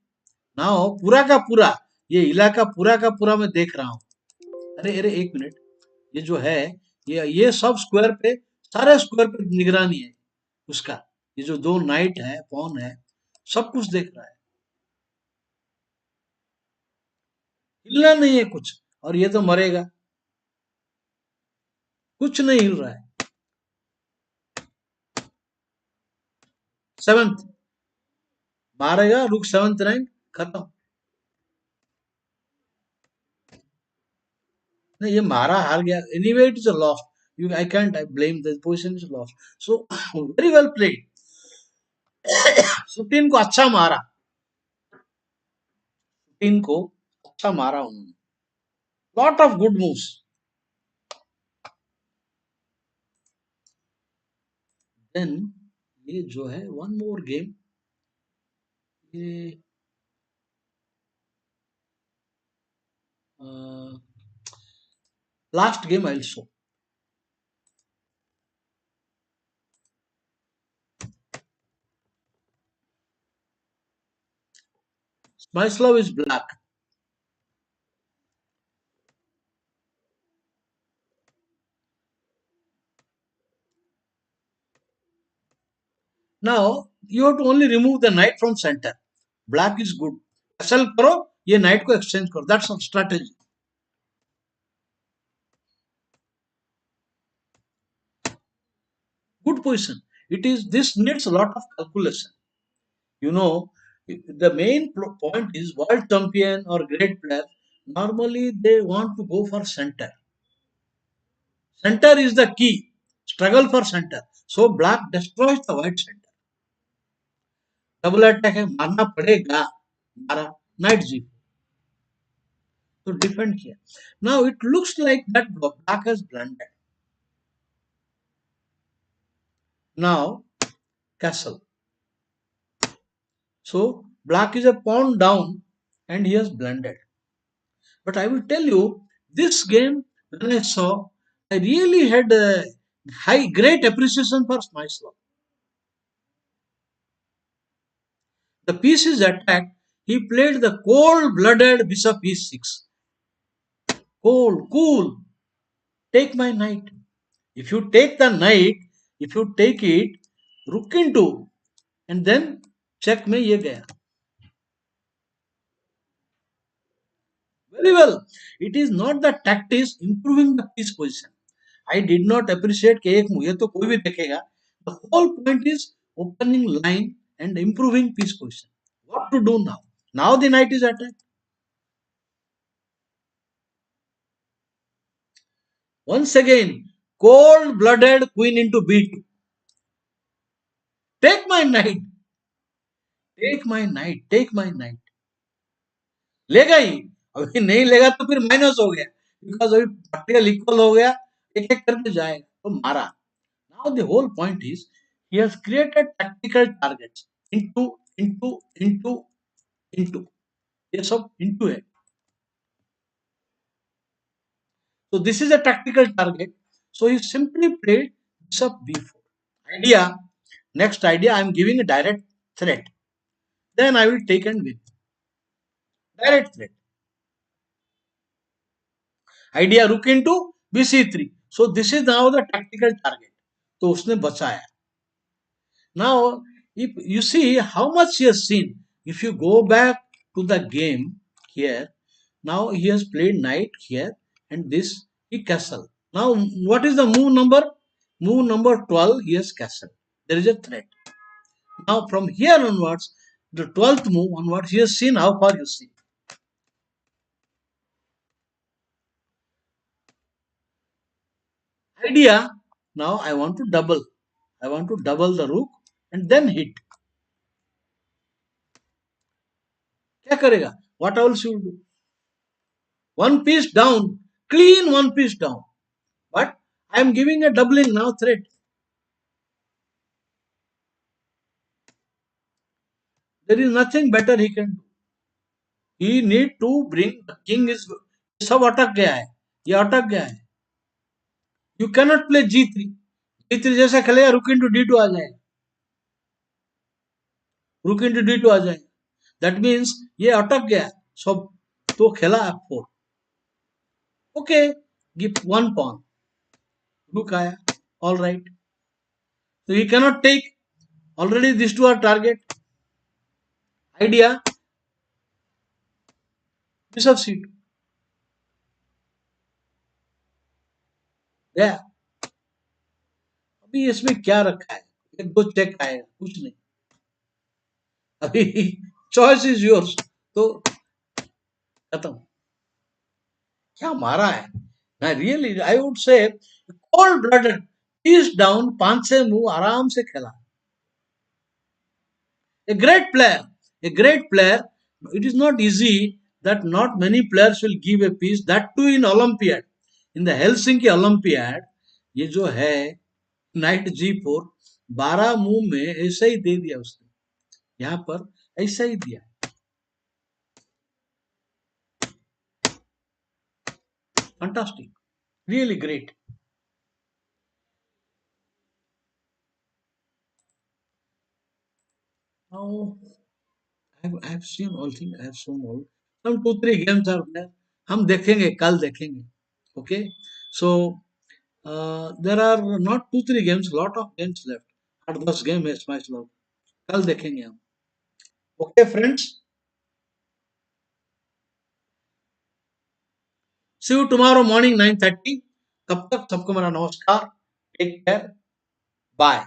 Now पूरा का पूरा, ये इलाका पूरा का पूरा मैं देख रहा हूँ. अरे अरे एक मिनट. ये जो है, ये सब स्क्वायर पे, सारे स्क्वायर पे निगरानी है उसका. ये जो दो नाइट है, पॉन है, सब कुछ देख रहा है. हिलना नहीं है कुछ. और ये तो मरेगा. कुछ नहीं हिल रहा है. सेवंथ मारेगा. रुक सेवंथ रैंक खत्म. नहीं, ये मारा हार गया. Anyway it is a loss. You I can't I blame the position is loss. So very well played. सुटीन को अच्छा मारा. सुटीन को अच्छा मारा उन्होंने. Lot of good moves. Then ये जो है वन मोर गेम. ये last game I will show. Smyslov is black. Now you have to only remove the knight from center. Black is good. Castle करो, ये knight को exchange करो. That's a strategy. Good position. This needs a lot of calculation. You know, the main point is world champion or great player. Normally they want to go for center. Center is the key. Struggle for center. So black destroys the white center. Double attack है, मारना पड़ेगा. मारा. Knight G. तो defend किया. Now it looks like that black has blundered. Now castle. So black is a pawn down and he has blundered. But I will tell you, this game when I saw, I really had a great appreciation for Smyslov. The piece is attacked. He played the cold-blooded bishop e6. Cold, cool. Take my knight. If you take the knight, if you take it, rook into, and then check में ये गया. Very well. It is not the tactics improving the piece position. I did not appreciate कि एक ये तो कोई भी देखेगा. The whole point is opening line and improving piece position. What to do now? Now the knight is attacked. Once again, cold-blooded queen into b2. Take my knight. Take my knight. Take my knight. लेगा ही. अभी नहीं लेगा तो फिर minus हो गया. Because अभी particle equal हो गया. एक एक करके जाएगा. तो मारा. Now the whole point is he has created tactical targets. into. ये सब into है. So this is a tactical target. So he simply played bishop b4. Next idea, I am giving a direct threat. Then I will take and win. Direct threat. Idea rook into bc3. So this is now the tactical target. तो उसने बचाया. Now If you see how much he has seen, if you go back to the game here, now he has played knight here and this he castle. Now what is the move number? Move number 12, he has castle. There is a threat. Now from here onwards, the 12th move onwards, he has seen how far you see. Idea, now I want to double. I want to double the rook and then hit. क्या करेगा? What else you do? One piece down, clean one piece down. But I am giving a doubling now threat. There is nothing better he can do. He need to bring the king is सब अटक गया है. ये अटक गया है. You cannot play G3. G3 जैसा खेलेगा रुक into D2 आ जाएगा. रुक into D2 आ जाएगा. That means ये अटक गया. सब तो खेला F4. Okay, give one pawn. Rook आया. All right. So he cannot take. Already these two are target. Idea. Bishop C2. Yeah. अभी इसमें क्या रखा है? एक दो चेक आएगा, कुछ नहीं. अभी चॉइस इज योर्स. तो खत्म. क्या मारा है? मैं really I would say cold blooded peace down 5 से मूव आराम से खेला. A great player, a great player. It is not easy that not many players will give a piece. That too in Olympiad, in the Helsinki Olympiad. ये जो है night G4 12 move में ऐसा ही दे दिया उसने. यहाँ पर ऐसा ही दिया. Fantastic, really great. Now I have seen all things. I have shown all. Some 2 3 games are there. हम देखेंगे, कल देखेंगे. Okay, so there are not 2 3 games, lot of games left. 8 10 game है स्मैश लॉक. कल देखेंगे हम. Okay friends, see you tomorrow morning 9:30. तब तक सबको मेरा नमस्कार. Take care. Bye.